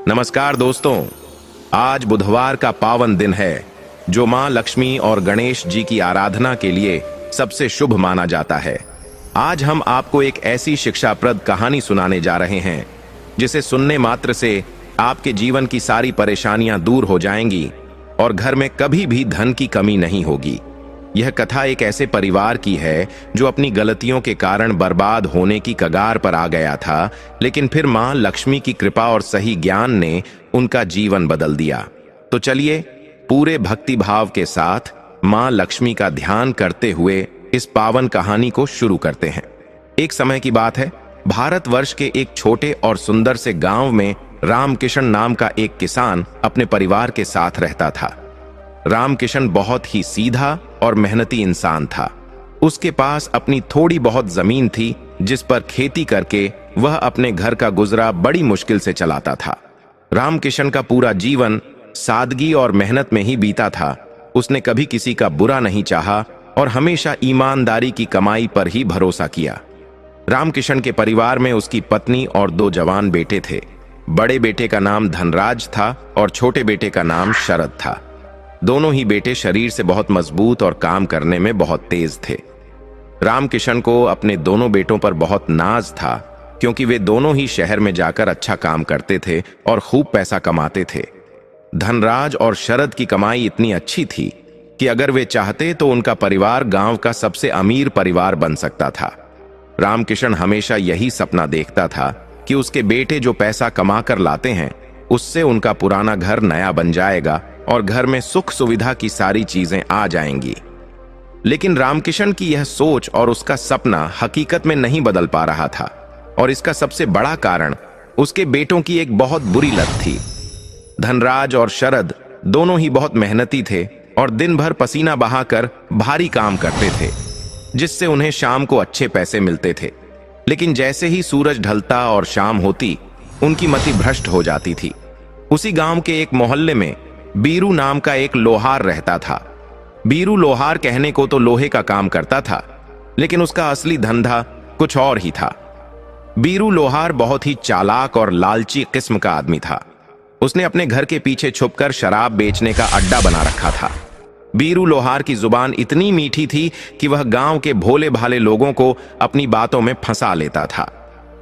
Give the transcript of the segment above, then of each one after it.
नमस्कार दोस्तों। आज बुधवार का पावन दिन है जो मां लक्ष्मी और गणेश जी की आराधना के लिए सबसे शुभ माना जाता है। आज हम आपको एक ऐसी शिक्षाप्रद कहानी सुनाने जा रहे हैं जिसे सुनने मात्र से आपके जीवन की सारी परेशानियां दूर हो जाएंगी और घर में कभी भी धन की कमी नहीं होगी। यह कथा एक ऐसे परिवार की है जो अपनी गलतियों के कारण बर्बाद होने की कगार पर आ गया था, लेकिन फिर मां लक्ष्मी की कृपा और सही ज्ञान ने उनका जीवन बदल दिया। तो चलिए पूरे भक्ति भाव के साथ मां लक्ष्मी का ध्यान करते हुए इस पावन कहानी को शुरू करते हैं। एक समय की बात है, भारतवर्ष के एक छोटे और सुंदर से गांव में रामकिशन नाम का एक किसान अपने परिवार के साथ रहता था। रामकिशन बहुत ही सीधा और मेहनती इंसान था। उसके पास अपनी थोड़ी बहुत जमीन थी जिस पर खेती करके वह अपने घर का गुजरा बड़ी मुश्किल से चलाता था। रामकिशन का पूरा जीवन सादगी और मेहनत में ही बीता था। उसने कभी किसी का बुरा नहीं चाहा और हमेशा ईमानदारी की कमाई पर ही भरोसा किया। रामकिशन के परिवार में उसकी पत्नी और 2 जवान बेटे थे। बड़े बेटे का नाम धनराज था और छोटे बेटे का नाम शरद था। दोनों ही बेटे शरीर से बहुत मजबूत और काम करने में बहुत तेज थे। रामकिशन को अपने दोनों बेटों पर बहुत नाज था क्योंकि वे दोनों ही शहर में जाकर अच्छा काम करते थे और खूब पैसा कमाते थे। धनराज और शरद की कमाई इतनी अच्छी थी कि अगर वे चाहते तो उनका परिवार गांव का सबसे अमीर परिवार बन सकता था। रामकिशन हमेशा यही सपना देखता था कि उसके बेटे जो पैसा कमा कर लाते हैं उससे उनका पुराना घर नया बन जाएगा और घर में सुख सुविधा की सारी चीजें आ जाएंगी। लेकिन रामकिशन की यह सोच और उसका सपना हकीकत में नहीं बदल पा रहा था और इसका सबसे बड़ा कारण उसके बेटों की एक बहुत बुरी लत थी। धनराज और शरद दोनों ही बहुत मेहनती थे और दिन भर पसीना बहाकर भारी काम करते थे जिससे उन्हें शाम को अच्छे पैसे मिलते थे। लेकिन जैसे ही सूरज ढलता और शाम होती उनकी मति भ्रष्ट हो जाती थी। उसी गांव के एक मोहल्ले में बीरू नाम का एक लोहार रहता था। बीरू लोहार कहने को तो लोहे का काम करता था, लेकिन उसका असली धंधा कुछ और ही था। बीरू लोहार बहुत ही चालाक और लालची किस्म का आदमी था। उसने अपने घर के पीछे छुपकर शराब बेचने का अड्डा बना रखा था। बीरू लोहार की जुबान इतनी मीठी थी कि वह गांव के भोले भाले लोगों को अपनी बातों में फंसा लेता था।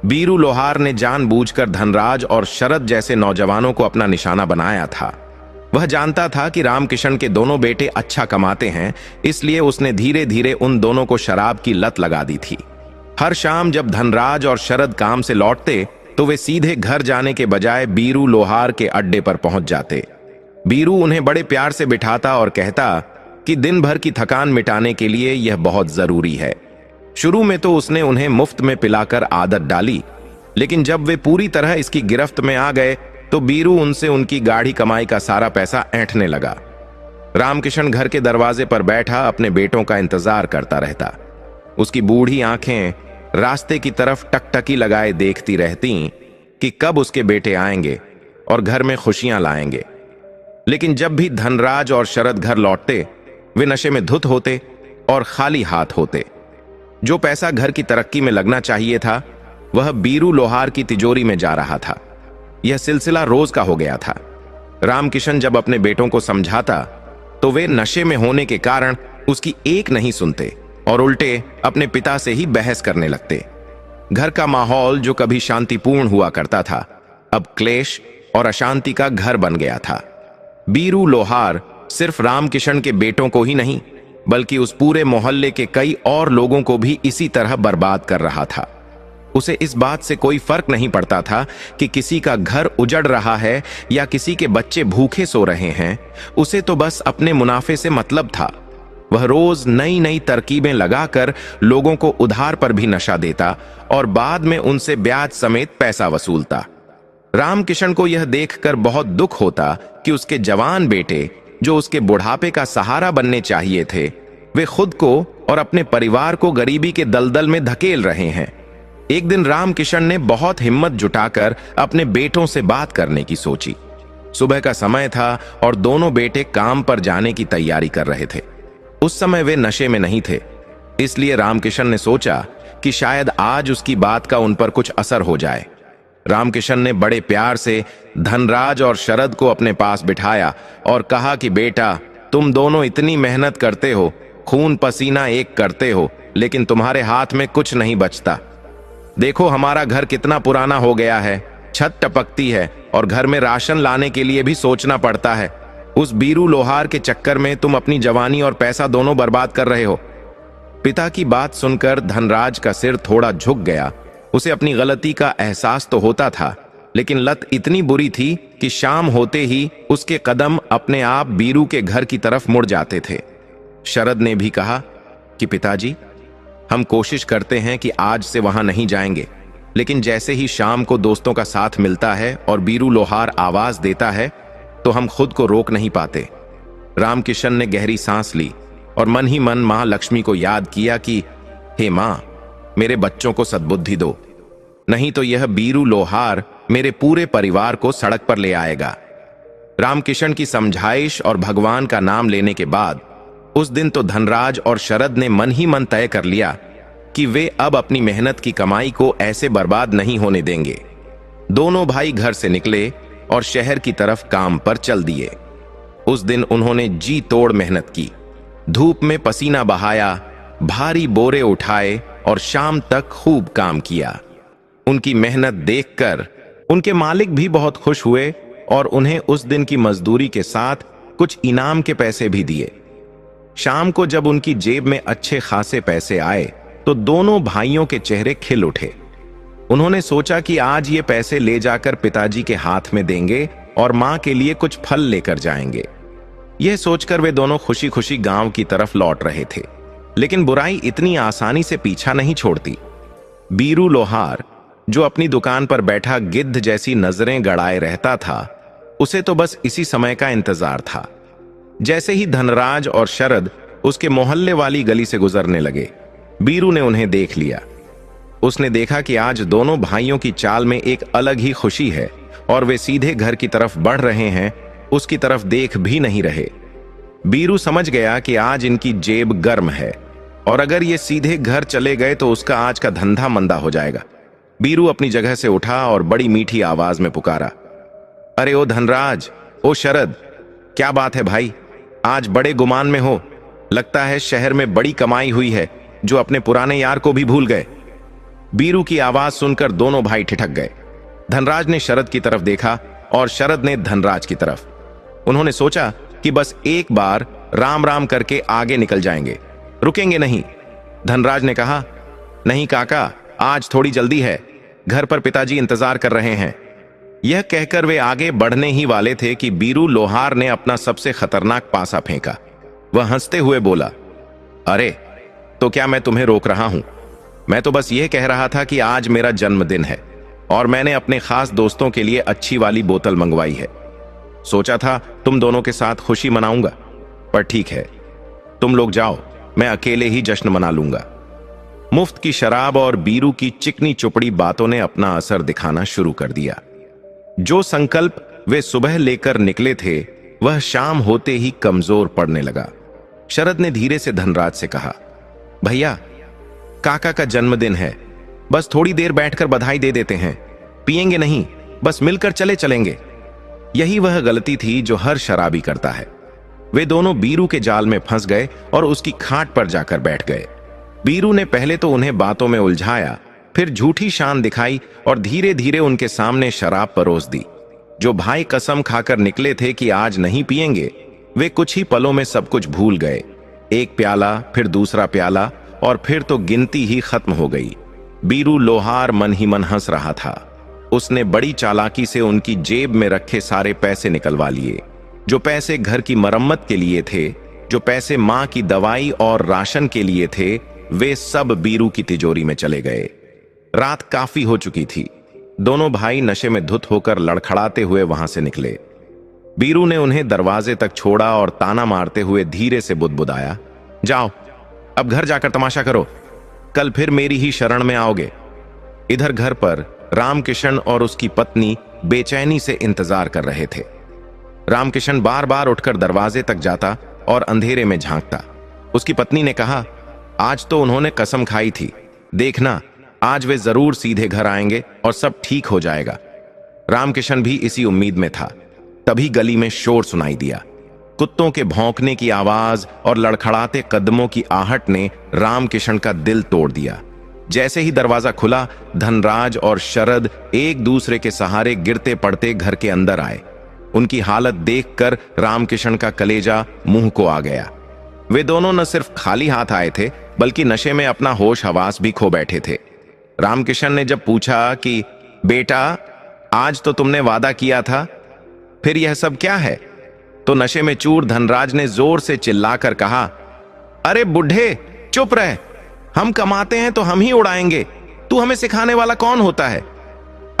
बीरू लोहार ने जानबूझकर धनराज और शरद जैसे नौजवानों को अपना निशाना बनाया था। वह जानता था कि रामकिशन के दोनों बेटे अच्छा कमाते हैं, इसलिए उसने धीरे धीरे उन दोनों को शराब की लत लगा दी थी। हर शाम जब धनराज और शरद काम से लौटते तो वे सीधे घर जाने के बजाय बीरू लोहार के अड्डे पर पहुंच जाते। बीरू उन्हें बड़े प्यार से बिठाता और कहता कि दिन भर की थकान मिटाने के लिए यह बहुत जरूरी है। शुरू में तो उसने उन्हें मुफ्त में पिलाकर आदत डाली, लेकिन जब वे पूरी तरह इसकी गिरफ्त में आ गए तो बीरू उनसे उनकी गाढ़ी कमाई का सारा पैसा ऐंठने लगा। रामकिशन घर के दरवाजे पर बैठा अपने बेटों का इंतजार करता रहता। उसकी बूढ़ी आंखें रास्ते की तरफ टकटकी लगाए देखती रहती कि कब उसके बेटे आएंगे और घर में खुशियां लाएंगे। लेकिन जब भी धनराज और शरद घर लौटते वे नशे में धुत होते और खाली हाथ होते। जो पैसा घर की तरक्की में लगना चाहिए था वह बीरू लोहार की तिजोरी में जा रहा था। यह सिलसिला रोज का हो गया था। रामकिशन जब अपने बेटों को समझाता तो वे नशे में होने के कारण उसकी एक नहीं सुनते और उल्टे अपने पिता से ही बहस करने लगते। घर का माहौल जो कभी शांतिपूर्ण हुआ करता था अब क्लेश और अशांति का घर बन गया था। बीरू लोहार सिर्फ रामकिशन के बेटों को ही नहीं बल्कि उस पूरे मोहल्ले के कई और लोगों को भी इसी तरह बर्बाद कर रहा था। उसे इस बात से कोई फर्क नहीं पड़ता था कि किसी का घर उजड़ रहा है या किसी के बच्चे भूखे सो रहे हैं। उसे तो बस अपने मुनाफे से मतलब था। वह रोज नई नई तरकीबें लगाकर लोगों को उधार पर भी नशा देता और बाद में उनसे ब्याज समेत पैसा वसूलता। रामकिशन को यह देखकर बहुत दुख होता कि उसके जवान बेटे जो उसके बुढ़ापे का सहारा बनने चाहिए थे वे खुद को और अपने परिवार को गरीबी के दलदल में धकेल रहे हैं। एक दिन रामकिशन ने बहुत हिम्मत जुटाकर अपने बेटों से बात करने की सोची। सुबह का समय था और दोनों बेटे काम पर जाने की तैयारी कर रहे थे। उस समय वे नशे में नहीं थे, इसलिए रामकिशन ने सोचा कि शायद आज उसकी बात का उन पर कुछ असर हो जाए। रामकिशन ने बड़े प्यार से धनराज और शरद को अपने पास बिठाया और कहा कि बेटा, तुम दोनों इतनी मेहनत करते हो, खून पसीना एक करते हो, लेकिन तुम्हारे हाथ में कुछ नहीं बचता। देखो हमारा घर कितना पुराना हो गया है, छत टपकती है और घर में राशन लाने के लिए भी सोचना पड़ता है। उस बीरू लोहार के चक्कर में तुम अपनी जवानी और पैसा दोनों बर्बाद कर रहे हो। पिता की बात सुनकर धनराज का सिर थोड़ा झुक गया। उसे अपनी गलती का एहसास तो होता था, लेकिन लत इतनी बुरी थी कि शाम होते ही उसके कदम अपने आप बीरू के घर की तरफ मुड़ जाते थे। शरद ने भी कहा कि पिताजी, हम कोशिश करते हैं कि आज से वहां नहीं जाएंगे, लेकिन जैसे ही शाम को दोस्तों का साथ मिलता है और बीरू लोहार आवाज देता है तो हम खुद को रोक नहीं पाते। रामकिशन ने गहरी सांस ली और मन ही मन मां लक्ष्मी को याद किया कि हे मां, मेरे बच्चों को सद्बुद्धि दो, नहीं तो यह बीरू लोहार मेरे पूरे परिवार को सड़क पर ले आएगा। रामकिशन की समझाइश और भगवान का नाम लेने के बाद उस दिन तो धनराज और शरद ने मन ही मन तय कर लिया कि वे अब अपनी मेहनत की कमाई को ऐसे बर्बाद नहीं होने देंगे। दोनों भाई घर से निकले और शहर की तरफ काम पर चल दिए। उस दिन उन्होंने जी तोड़ मेहनत की, धूप में पसीना बहाया, भारी बोरे उठाए और शाम तक खूब काम किया। उनकी मेहनत देखकर उनके मालिक भी बहुत खुश हुए और उन्हें उस दिन की मजदूरी के साथ कुछ इनाम के पैसे भी दिए। शाम को जब उनकी जेब में अच्छे खासे पैसे आए तो दोनों भाइयों के चेहरे खिल उठे। उन्होंने सोचा कि आज ये पैसे ले जाकर पिताजी के हाथ में देंगे और मां के लिए कुछ फल लेकर जाएंगे। यह सोचकर वे दोनों खुशी खुशी गांव की तरफ लौट रहे थे, लेकिन बुराई इतनी आसानी से पीछा नहीं छोड़ती। बीरू लोहार, जो अपनी दुकान पर बैठा गिद्ध जैसी नजरें गड़ाए रहता था, उसे तो बस इसी समय का इंतजार था। जैसे ही धनराज और शरद उसके मोहल्ले वाली गली से गुजरने लगे, बीरू ने उन्हें देख लिया। उसने देखा कि आज दोनों भाइयों की चाल में एक अलग ही खुशी है और वे सीधे घर की तरफ बढ़ रहे हैं, उसकी तरफ देख भी नहीं रहे। बीरू समझ गया कि आज इनकी जेब गर्म है और अगर ये सीधे घर चले गए तो उसका आज का धंधा मंदा हो जाएगा। बीरू अपनी जगह से उठा और बड़ी मीठी आवाज में पुकारा, अरे ओ धनराज, ओ शरद, क्या बात है भाई, आज बड़े गुमान में हो। लगता है शहर में बड़ी कमाई हुई है जो अपने पुराने यार को भी भूल गए। बीरू की आवाज सुनकर दोनों भाई ठिठक गए। धनराज ने शरद की तरफ देखा और शरद ने धनराज की तरफ। उन्होंने सोचा कि बस एक बार राम राम करके आगे निकल जाएंगे, रुकेंगे नहीं। धनराज ने कहा, नहीं काका, आज थोड़ी जल्दी है, घर पर पिताजी इंतजार कर रहे हैं। यह कहकर वे आगे बढ़ने ही वाले थे कि बीरू लोहार ने अपना सबसे खतरनाक पासा फेंका। वह हंसते हुए बोला, अरे तो क्या मैं तुम्हें रोक रहा हूं? मैं तो बस यह कह रहा था कि आज मेरा जन्मदिन है और मैंने अपने खास दोस्तों के लिए अच्छी वाली बोतल मंगवाई है। सोचा था तुम दोनों के साथ खुशी मनाऊंगा, पर ठीक है, तुम लोग जाओ, मैं अकेले ही जश्न मना लूंगा। मुफ्त की शराब और बीरू की चिकनी चुपड़ी बातों ने अपना असर दिखाना शुरू कर दिया। जो संकल्प वे सुबह लेकर निकले थे वह शाम होते ही कमजोर पड़ने लगा। शरद ने धीरे से धनराज से कहा, भैया, काका का जन्मदिन है, बस थोड़ी देर बैठकर बधाई दे देते हैं, पिएंगे नहीं, बस मिलकर चले चलेंगे। यही वह गलती थी जो हर शराबी करता है। वे दोनों बीरू के जाल में फंस गए और उसकी खाट पर जाकर बैठ गए। बीरू ने पहले तो उन्हें बातों में उलझाया, फिर झूठी शान दिखाई और धीरे धीरे उनके सामने शराब परोस दी। जो भाई कसम खाकर निकले थे कि आज नहीं पिएंगे, वे कुछ ही पलों में सब कुछ भूल गए। एक प्याला, फिर दूसरा प्याला और फिर तो गिनती ही खत्म हो गई। बीरू लोहार मन ही मन हंस रहा था। उसने बड़ी चालाकी से उनकी जेब में रखे सारे पैसे निकलवा लिए। जो पैसे घर की मरम्मत के लिए थे, जो पैसे मां की दवाई और राशन के लिए थे, वे सब बीरू की तिजोरी में चले गए। रात काफी हो चुकी थी। दोनों भाई नशे में धुत होकर लड़खड़ाते हुए वहां से निकले। बीरू ने उन्हें दरवाजे तक छोड़ा और ताना मारते हुए धीरे से बुदबुदाया, जाओ अब घर जाकर तमाशा करो, कल फिर मेरी ही शरण में आओगे। इधर घर पर रामकिशन और उसकी पत्नी बेचैनी से इंतजार कर रहे थे। रामकिशन बार बार उठकर दरवाजे तक जाता और अंधेरे में झांकता। उसकी पत्नी ने कहा, आज तो उन्होंने कसम खाई थी, देखना आज वे जरूर सीधे घर आएंगे और सब ठीक हो जाएगा। रामकिशन भी इसी उम्मीद में था। तभी गली में शोर सुनाई दिया। कुत्तों के भौंकने की आवाज और लड़खड़ाते कदमों की आहट ने रामकिशन का दिल तोड़ दिया। जैसे ही दरवाजा खुला, धनराज और शरद एक दूसरे के सहारे गिरते पड़ते घर के अंदर आए। उनकी हालत देखकर रामकिशन का कलेजा मुंह को आ गया। वे दोनों न सिर्फ खाली हाथ आए थे, बल्कि नशे में अपना होश हवास भी खो बैठे थे। रामकिशन ने जब पूछा कि बेटा, आज तो तुमने वादा किया था, फिर यह सब क्या है? तो नशे में चूर धनराज ने जोर से चिल्लाकर कहा, अरे बुढ़े, चुप रह। हम कमाते हैं तो हम ही उड़ाएंगे। तू हमें सिखाने वाला कौन होता है?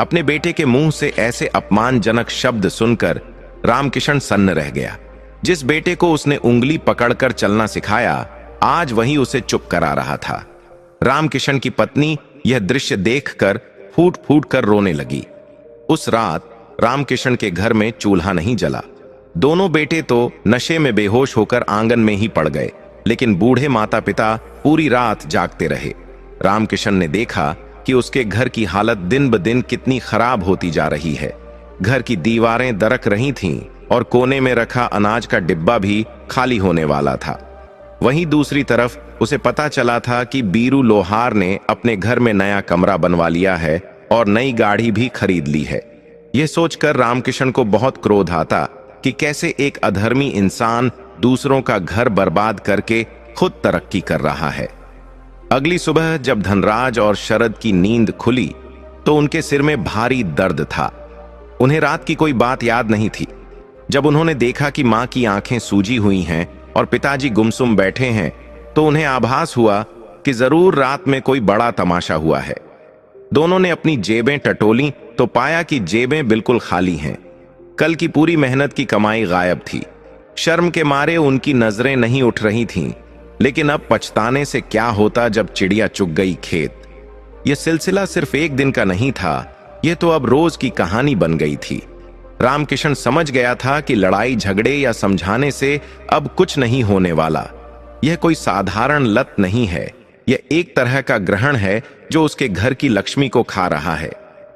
अपने बेटे के मुंह से ऐसे अपमानजनक शब्द सुनकर रामकिशन सन्न रह गया। जिस बेटे को उसने उंगली पकड़कर चलना सिखाया, आज वही उसे चुप करा रहा था। रामकिशन की पत्नी यह दृश्य देखकर फूट फूट कर रोने लगी। उस रात रामकिशन के घर में चूल्हा नहीं जला। दोनों बेटे तो नशे में बेहोश होकर आंगन में ही पड़ गए, लेकिन बूढ़े माता पिता पूरी रात जागते रहे। रामकिशन ने देखा कि उसके घर की हालत दिन ब दिन कितनी खराब होती जा रही है। घर की दीवारें दरक रही थीं और कोने में रखा अनाज का डिब्बा भी खाली होने वाला था। वहीं दूसरी तरफ उसे पता चला था कि बीरू लोहार ने अपने घर में नया कमरा बनवा लिया है और नई गाड़ी भी खरीद ली है। यह सोचकर रामकिशन को बहुत क्रोध आता कि कैसे एक अधर्मी इंसान दूसरों का घर बर्बाद करके खुद तरक्की कर रहा है। अगली सुबह जब धनराज और शरद की नींद खुली तो उनके सिर में भारी दर्द था। उन्हें रात की कोई बात याद नहीं थी। जब उन्होंने देखा कि मां की आंखें सूजी हुई हैं और पिताजी गुमसुम बैठे हैं, तो उन्हें आभास हुआ कि जरूर रात में कोई बड़ा तमाशा हुआ है। दोनों ने अपनी जेबें टटोली तो पाया कि जेबें बिल्कुल खाली हैं। कल की पूरी मेहनत की कमाई गायब थी। शर्म के मारे उनकी नजरें नहीं उठ रही थीं, लेकिन अब पछताने से क्या होता जब चिड़िया चुग गई खेत। यह सिलसिला सिर्फ एक दिन का नहीं था, यह तो अब रोज की कहानी बन गई थी। रामकिशन समझ गया था कि लड़ाई झगड़े या समझाने से अब कुछ नहीं होने वाला। यह कोई साधारण लत नहीं है, यह एक तरह का ग्रहण है जो उसके घर की लक्ष्मी को खा रहा है।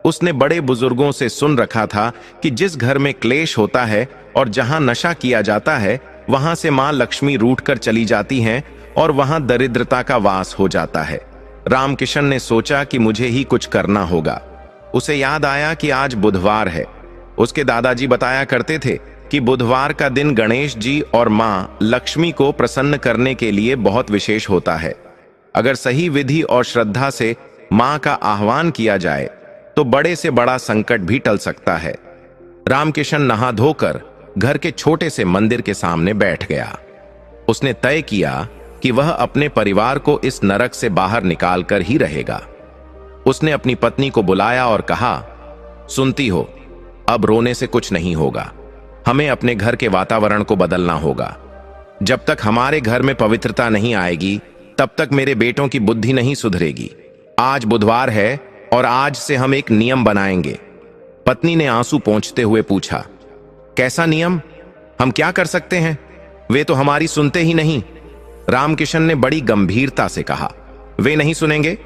उसने बड़े बुजुर्गों से सुन रखा था कि जिस घर में क्लेश होता है और जहां नशा किया जाता है, वहां से मां लक्ष्मी रूठ कर चली जाती हैं और वहां दरिद्रता का वास हो जाता है। रामकिशन ने सोचा कि मुझे ही कुछ करना होगा। उसे याद आया कि आज बुधवार है। उसके दादाजी बताया करते थे कि बुधवार का दिन गणेश जी और मां लक्ष्मी को प्रसन्न करने के लिए बहुत विशेष होता है। अगर सही विधि और श्रद्धा से मां का आह्वान किया जाए तो बड़े से बड़ा संकट भी टल सकता है। रामकिशन नहा धोकर घर के छोटे से मंदिर के सामने बैठ गया। उसने तय किया कि वह अपने परिवार को इस नरक से बाहर निकालकर ही रहेगा। उसने अपनी पत्नी को बुलाया और कहा, सुनती हो, अब रोने से कुछ नहीं होगा। हमें अपने घर के वातावरण को बदलना होगा। जब तक हमारे घर में पवित्रता नहीं आएगी, तब तक मेरे बेटों की बुद्धि नहीं सुधरेगी। आज बुधवार है और आज से हम एक नियम बनाएंगे। पत्नी ने आंसू पोंछते हुए पूछा, कैसा नियम? हम क्या कर सकते हैं? वे तो हमारी सुनते ही नहीं। रामकिशन ने बड़ी गंभीरता से कहा, वे नहीं सुनेंगे,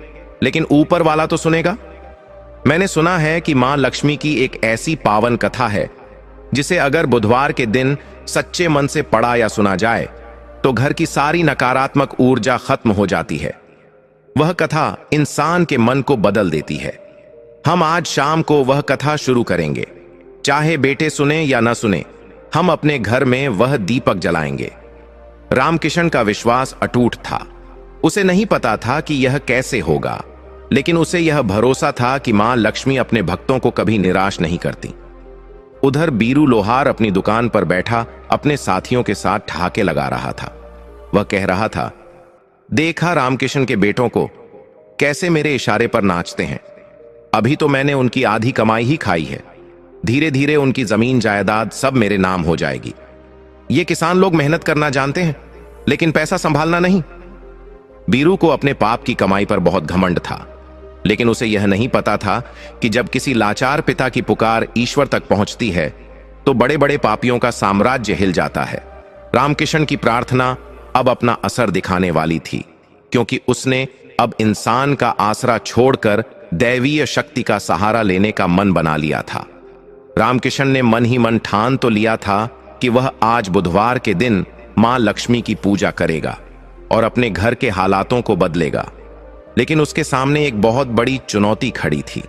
लेकिन ऊपर वाला तो सुनेगा। मैंने सुना है कि मां लक्ष्मी की एक ऐसी पावन कथा है जिसे अगर बुधवार के दिन सच्चे मन से पढ़ा या सुना जाए तो घर की सारी नकारात्मक ऊर्जा खत्म हो जाती है। वह कथा इंसान के मन को बदल देती है। हम आज शाम को वह कथा शुरू करेंगे। चाहे बेटे सुने या न सुने, हम अपने घर में वह दीपक जलाएंगे। रामकिशन का विश्वास अटूट था। उसे नहीं पता था कि यह कैसे होगा, लेकिन उसे यह भरोसा था कि मां लक्ष्मी अपने भक्तों को कभी निराश नहीं करती। उधर बीरू लोहार अपनी दुकान पर बैठा अपने साथियों के साथ ठहाके लगा रहा था। वह कह रहा था, देखा रामकिशन के बेटों को कैसे मेरे इशारे पर नाचते हैं। अभी तो मैंने उनकी आधी कमाई ही खाई है। धीरे धीरे उनकी जमीन जायदाद सब मेरे नाम हो जाएगी। ये किसान लोग मेहनत करना जानते हैं, लेकिन पैसा संभालना नहीं। बीरू को अपने पाप की कमाई पर बहुत घमंड था, लेकिन उसे यह नहीं पता था कि जब किसी लाचार पिता की पुकार ईश्वर तक पहुंचती है तो बड़े बड़े पापियों का साम्राज्य हिल जाता है। रामकिशन की प्रार्थना अब अपना असर दिखाने वाली थी, क्योंकि उसने अब इंसान का आसरा छोड़कर दैवीय शक्ति का सहारा लेने का मन बना लिया था। रामकिशन ने मन ही मन ठान तो लिया था कि वह आज बुधवार के दिन मां लक्ष्मी की पूजा करेगा और अपने घर के हालातों को बदलेगा। लेकिन उसके सामने एक बहुत बड़ी चुनौती खड़ी थी।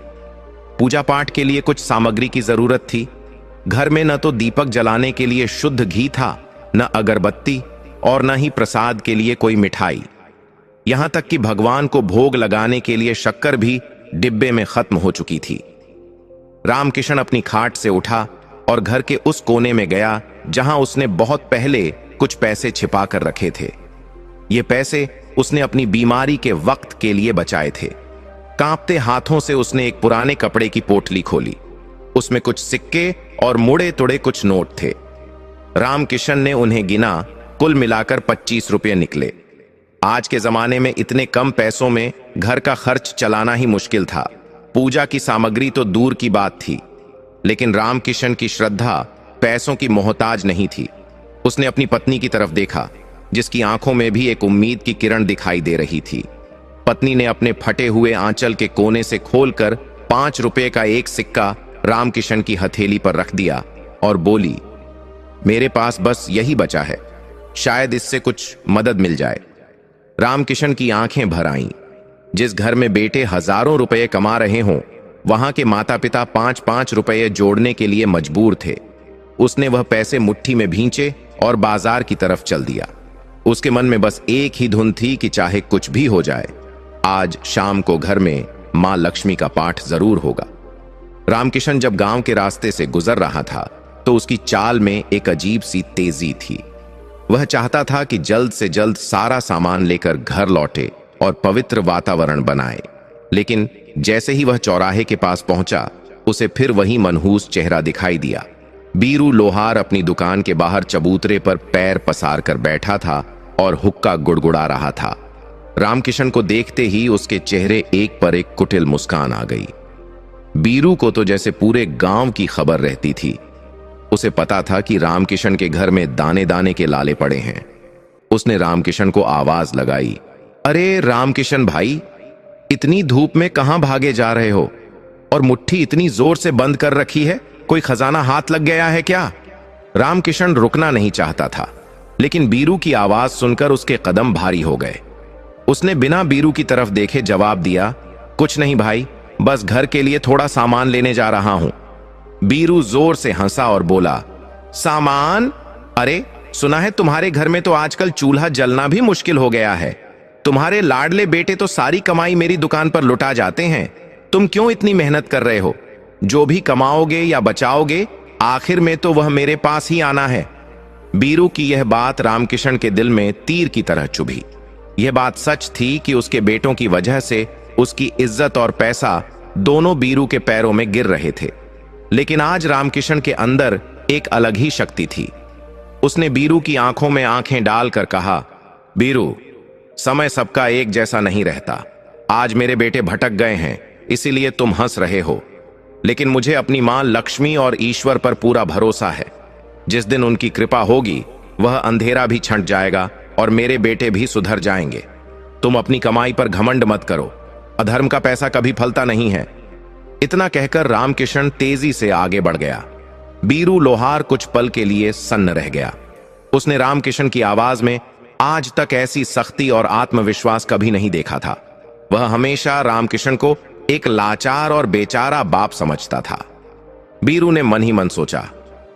पूजा पाठ के लिए कुछ सामग्री की जरूरत थी। घर में न तो दीपक जलाने के लिए शुद्ध घी था, न अगरबत्ती और न ही प्रसाद के लिए कोई मिठाई। यहां तक कि भगवान को भोग लगाने के लिए शक्कर भी डिब्बे में खत्म हो चुकी थी। रामकिशन अपनी खाट से उठा और घर के उस कोने में गया जहां उसने बहुत पहले कुछ पैसे छिपा कर रखे थे। ये पैसे उसने अपनी बीमारी के वक्त के लिए बचाए थे। कांपते हाथों से उसने एक पुराने कपड़े की पोटली खोली। उसमें कुछ सिक्के और मुड़े तुड़े कुछ नोट थे। रामकिशन ने उन्हें गिना, कुल मिलाकर 25 रुपये निकले। आज के जमाने में इतने कम पैसों में घर का खर्च चलाना ही मुश्किल था। पूजा की सामग्री तो दूर की बात थी, लेकिन रामकिशन की श्रद्धा पैसों की मोहताज नहीं थी। उसने अपनी पत्नी की तरफ देखा, जिसकी आंखों में भी एक उम्मीद की किरण दिखाई दे रही थी। पत्नी ने अपने फटे हुए आंचल के कोने से खोलकर 5 रुपए का एक सिक्का रामकिशन की हथेली पर रख दिया और बोली, मेरे पास बस यही बचा है, शायद इससे कुछ मदद मिल जाए। रामकिशन की आंखें भर आईं। जिस घर में बेटे हजारों रुपए कमा रहे हों, वहां के माता पिता 5-5 रुपए जोड़ने के लिए मजबूर थे। उसने वह पैसे मुट्ठी में भींचे और बाजार की तरफ चल दिया। उसके मन में बस एक ही धुन थी कि चाहे कुछ भी हो जाए, आज शाम को घर में मां लक्ष्मी का पाठ जरूर होगा। रामकिशन जब गांव के रास्ते से गुजर रहा था तो उसकी चाल में एक अजीब सी तेजी थी। वह चाहता था कि जल्द से जल्द सारा सामान लेकर घर लौटे और पवित्र वातावरण बनाए। लेकिन जैसे ही वह चौराहे के पास पहुंचा, उसे फिर वही मनहूस चेहरा दिखाई दिया। बीरू लोहार अपनी दुकान के बाहर चबूतरे पर पैर पसार कर बैठा था और हुक्का गुड़गुड़ा रहा था। रामकिशन को देखते ही उसके चेहरे एक पर एक कुटिल मुस्कान आ गई। बीरू को तो जैसे पूरे गांव की खबर रहती थी। उसे पता था कि रामकिशन के घर में दाने दाने के लाले पड़े हैं। उसने रामकिशन को आवाज लगाई, अरे रामकिशन भाई, इतनी धूप में कहां भागे जा रहे हो और मुट्ठी इतनी जोर से बंद कर रखी है? कोई खजाना हाथ लग गया है क्या? रामकिशन रुकना नहीं चाहता था, लेकिन बीरू की आवाज सुनकर उसके कदम भारी हो गए। उसने बिना बीरू की तरफ देखे जवाब दिया, कुछ नहीं भाई, बस घर के लिए थोड़ा सामान लेने जा रहा हूं। बीरू जोर से हंसा और बोला, सामान? अरे सुना है तुम्हारे घर में तो आजकल चूल्हा जलना भी मुश्किल हो गया है। तुम्हारे लाडले बेटे तो सारी कमाई मेरी दुकान पर लुटा जाते हैं। तुम क्यों इतनी मेहनत कर रहे हो? जो भी कमाओगे या बचाओगे, आखिर में तो वह मेरे पास ही आना है। बीरू की यह बात रामकिशन के दिल में तीर की तरह चुभी। यह बात सच थी कि उसके बेटों की वजह से उसकी इज्जत और पैसा दोनों बीरू के पैरों में गिर रहे थे। लेकिन आज रामकिशन के अंदर एक अलग ही शक्ति थी। उसने बीरू की आंखों में आंखें डालकर कहा, बीरू, समय सबका एक जैसा नहीं रहता। आज मेरे बेटे भटक गए हैं, इसीलिए तुम हंस रहे हो, लेकिन मुझे अपनी मां लक्ष्मी और ईश्वर पर पूरा भरोसा है। जिस दिन उनकी कृपा होगी, वह अंधेरा भी छंट जाएगा और मेरे बेटे भी सुधर जाएंगे। तुम अपनी कमाई पर घमंड मत करो, अधर्म का पैसा कभी फलता नहीं है। इतना कहकर रामकिशन तेजी से आगे बढ़ गया। बीरू लोहार कुछ पल के लिए सन्न रह गया। उसने रामकिशन की आवाज में आज तक ऐसी सख्ती और आत्मविश्वास कभी नहीं देखा था। वह हमेशा रामकिशन को एक लाचार और बेचारा बाप समझता था। बीरू ने मन ही मन सोचा,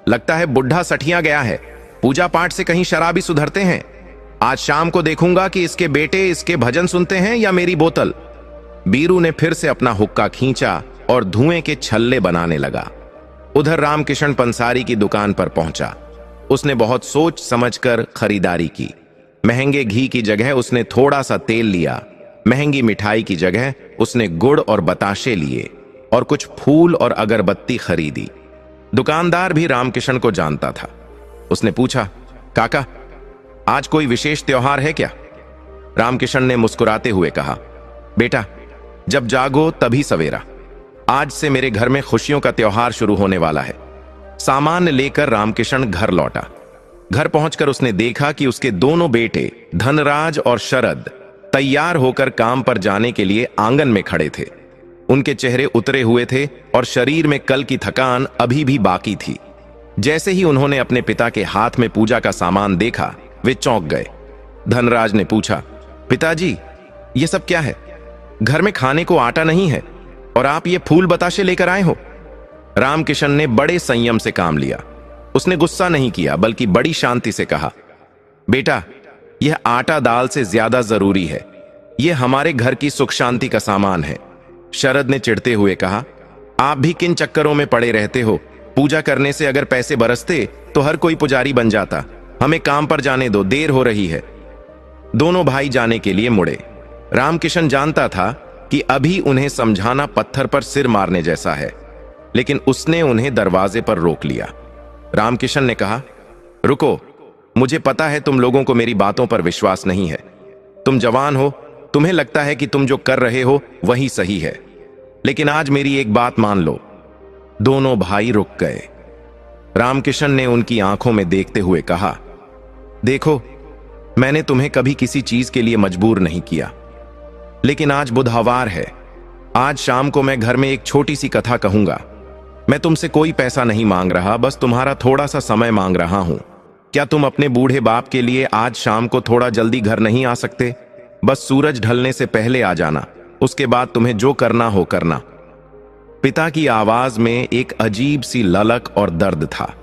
लगता है बुढ़ा सठिया गया है। पूजा पाठ से कहीं शराबी सुधरते हैं। आज शाम को देखूंगा कि इसके बेटे इसके भजन सुनते हैं या मेरी बोतल। बीरू ने फिर से अपना हुक्का खींचा और धुएं के छल्ले बनाने लगा। उधर रामकिशन पंसारी की दुकान पर पहुंचा। उसने बहुत सोच समझकर खरीदारी की। महंगे घी की जगह उसने थोड़ा सा तेल लिया। महंगी मिठाई की जगह उसने गुड़ और बताशे लिए और कुछ फूल और अगरबत्ती खरीदी। दुकानदार भी रामकिशन को जानता था। उसने पूछा, काका, आज कोई विशेष त्योहार है क्या? रामकिशन ने मुस्कुराते हुए कहा, बेटा, जब जागो तभी सवेरा। आज से मेरे घर में खुशियों का त्योहार शुरू होने वाला है। सामान लेकर रामकिशन घर लौटा। घर पहुंचकर उसने देखा कि उसके दोनों बेटे धनराज और शरद तैयार होकर काम पर जाने के लिए आंगन में खड़े थे। उनके चेहरे उतरे हुए थे और शरीर में कल की थकान अभी भी बाकी थी। जैसे ही उन्होंने अपने पिता के हाथ में पूजा का सामान देखा, वे चौंक गए। धनराज ने पूछा, पिताजी, ये सब क्या है? घर में खाने को आटा नहीं है और आप ये फूल बताशे लेकर आए हो। रामकिशन ने बड़े संयम से काम लिया। उसने गुस्सा नहीं किया, बल्कि बड़ी शांति से कहा, बेटा, यह आटा दाल से ज्यादा जरूरी है। यह हमारे घर की सुख शांति का सामान है। शरद ने चिढ़ते हुए कहा, आप भी किन चक्करों में पड़े रहते हो? पूजा करने से अगर पैसे बरसते तो हर कोई पुजारी बन जाता। हमें काम पर जाने दो, देर हो रही है। दोनों भाई जाने के लिए मुड़े। रामकिशन जानता था कि अभी उन्हें समझाना पत्थर पर सिर मारने जैसा है, लेकिन उसने उन्हें दरवाजे पर रोक लिया। रामकिशन ने कहा, रुको, मुझे पता है तुम लोगों को मेरी बातों पर विश्वास नहीं है। तुम जवान हो, तुम्हें लगता है कि तुम जो कर रहे हो वही सही है, लेकिन आज मेरी एक बात मान लो। दोनों भाई रुक गए। रामकिशन ने उनकी आंखों में देखते हुए कहा, देखो, मैंने तुम्हें कभी किसी चीज के लिए मजबूर नहीं किया, लेकिन आज बुधवार है। आज शाम को मैं घर में एक छोटी सी कथा कहूंगा। मैं तुमसे कोई पैसा नहीं मांग रहा, बस तुम्हारा थोड़ा सा समय मांग रहा हूं। क्या तुम अपने बूढ़े बाप के लिए आज शाम को थोड़ा जल्दी घर नहीं आ सकते? बस सूरज ढलने से पहले आ जाना, उसके बाद तुम्हें जो करना हो करना। पिता की आवाज में एक अजीब सी ललक और दर्द था।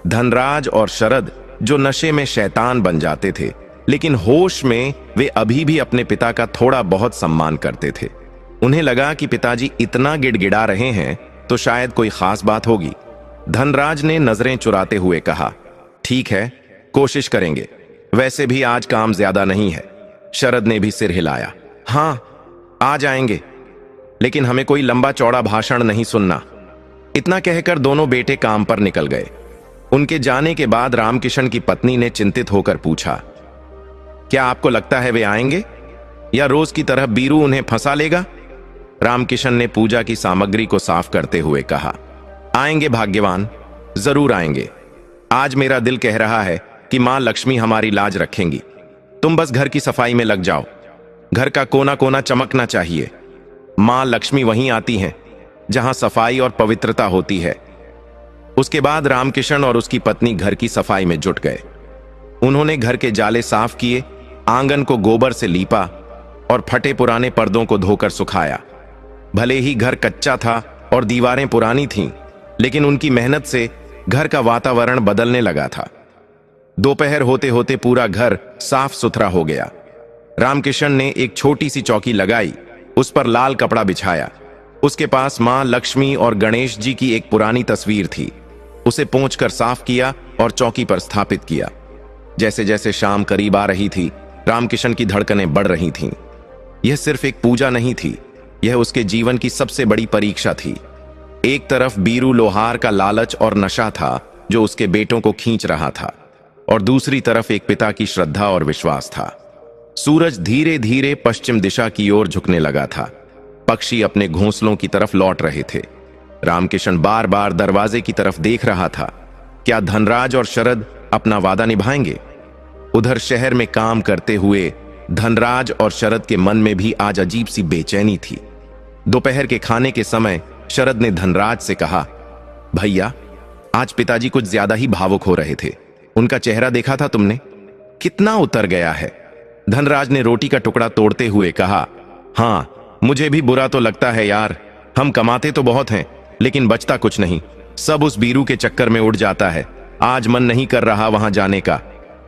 धनराज और शरद, जो नशे में शैतान बन जाते थे, लेकिन होश में वे अभी भी अपने पिता का थोड़ा बहुत सम्मान करते थे। उन्हें लगा कि पिताजी इतना गिड़गिड़ा रहे हैं तो शायद कोई खास बात होगी। धनराज ने नजरें चुराते हुए कहा, ठीक है, कोशिश करेंगे। वैसे भी आज काम ज्यादा नहीं है। शरद ने भी सिर हिलाया, हां, आ जाएंगे, लेकिन हमें कोई लंबा चौड़ा भाषण नहीं सुनना। इतना कहकर दोनों बेटे काम पर निकल गए। उनके जाने के बाद रामकिशन की पत्नी ने चिंतित होकर पूछा, क्या आपको लगता है वे आएंगे, या रोज की तरह बीरू उन्हें फंसा लेगा? रामकिशन ने पूजा की सामग्री को साफ करते हुए कहा, आएंगे भाग्यवान, जरूर आएंगे। आज मेरा दिल कह रहा है कि मां लक्ष्मी हमारी लाज रखेंगी। तुम बस घर की सफाई में लग जाओ। घर का कोना कोना चमकना चाहिए। मां लक्ष्मी वहीं आती हैं जहां सफाई और पवित्रता होती है। उसके बाद रामकिशन और उसकी पत्नी घर की सफाई में जुट गए। उन्होंने घर के जाले साफ किए, आंगन को गोबर से लीपा और फटे पुराने पर्दों को धोकर सुखाया। भले ही घर कच्चा था और दीवारें पुरानी थीं, लेकिन उनकी मेहनत से घर का वातावरण बदलने लगा था। दोपहर होते होते पूरा घर साफ सुथरा हो गया। रामकिशन ने एक छोटी सी चौकी लगाई, उस पर लाल कपड़ा बिछाया। उसके पास मां लक्ष्मी और गणेश जी की एक पुरानी तस्वीर थी। उसे पोंछकर साफ किया और चौकी पर स्थापित किया। जैसे जैसे शाम करीब आ रही थी, रामकिशन की धड़कनें बढ़ रही थीं। यह सिर्फ एक पूजा नहीं थी, यह उसके जीवन की सबसे बड़ी परीक्षा थी। एक तरफ बीरू लोहार का लालच और नशा था जो उसके बेटों को खींच रहा था, और दूसरी तरफ एक पिता की श्रद्धा और विश्वास था। सूरज धीरे धीरे पश्चिम दिशा की ओर झुकने लगा था। पक्षी अपने घोंसलों की तरफ लौट रहे थे। रामकिशन बार बार दरवाजे की तरफ देख रहा था। क्या धनराज और शरद अपना वादा निभाएंगे? उधर शहर में काम करते हुए धनराज और शरद के मन में भी आज अजीब सी बेचैनी थी। दोपहर के खाने के समय शरद ने धनराज से कहा, भैया, आज पिताजी कुछ ज्यादा ही भावुक हो रहे थे। उनका चेहरा देखा था तुमने? कितना उतर गया है। धनराज ने रोटी का टुकड़ा तोड़ते हुए कहा, हां, मुझे भी बुरा तो लगता है यार। हम कमाते तो बहुत हैं, लेकिन बचता कुछ नहीं। सब उस बीरू के चक्कर में उड़ जाता है। आज मन नहीं कर रहा वहां जाने का।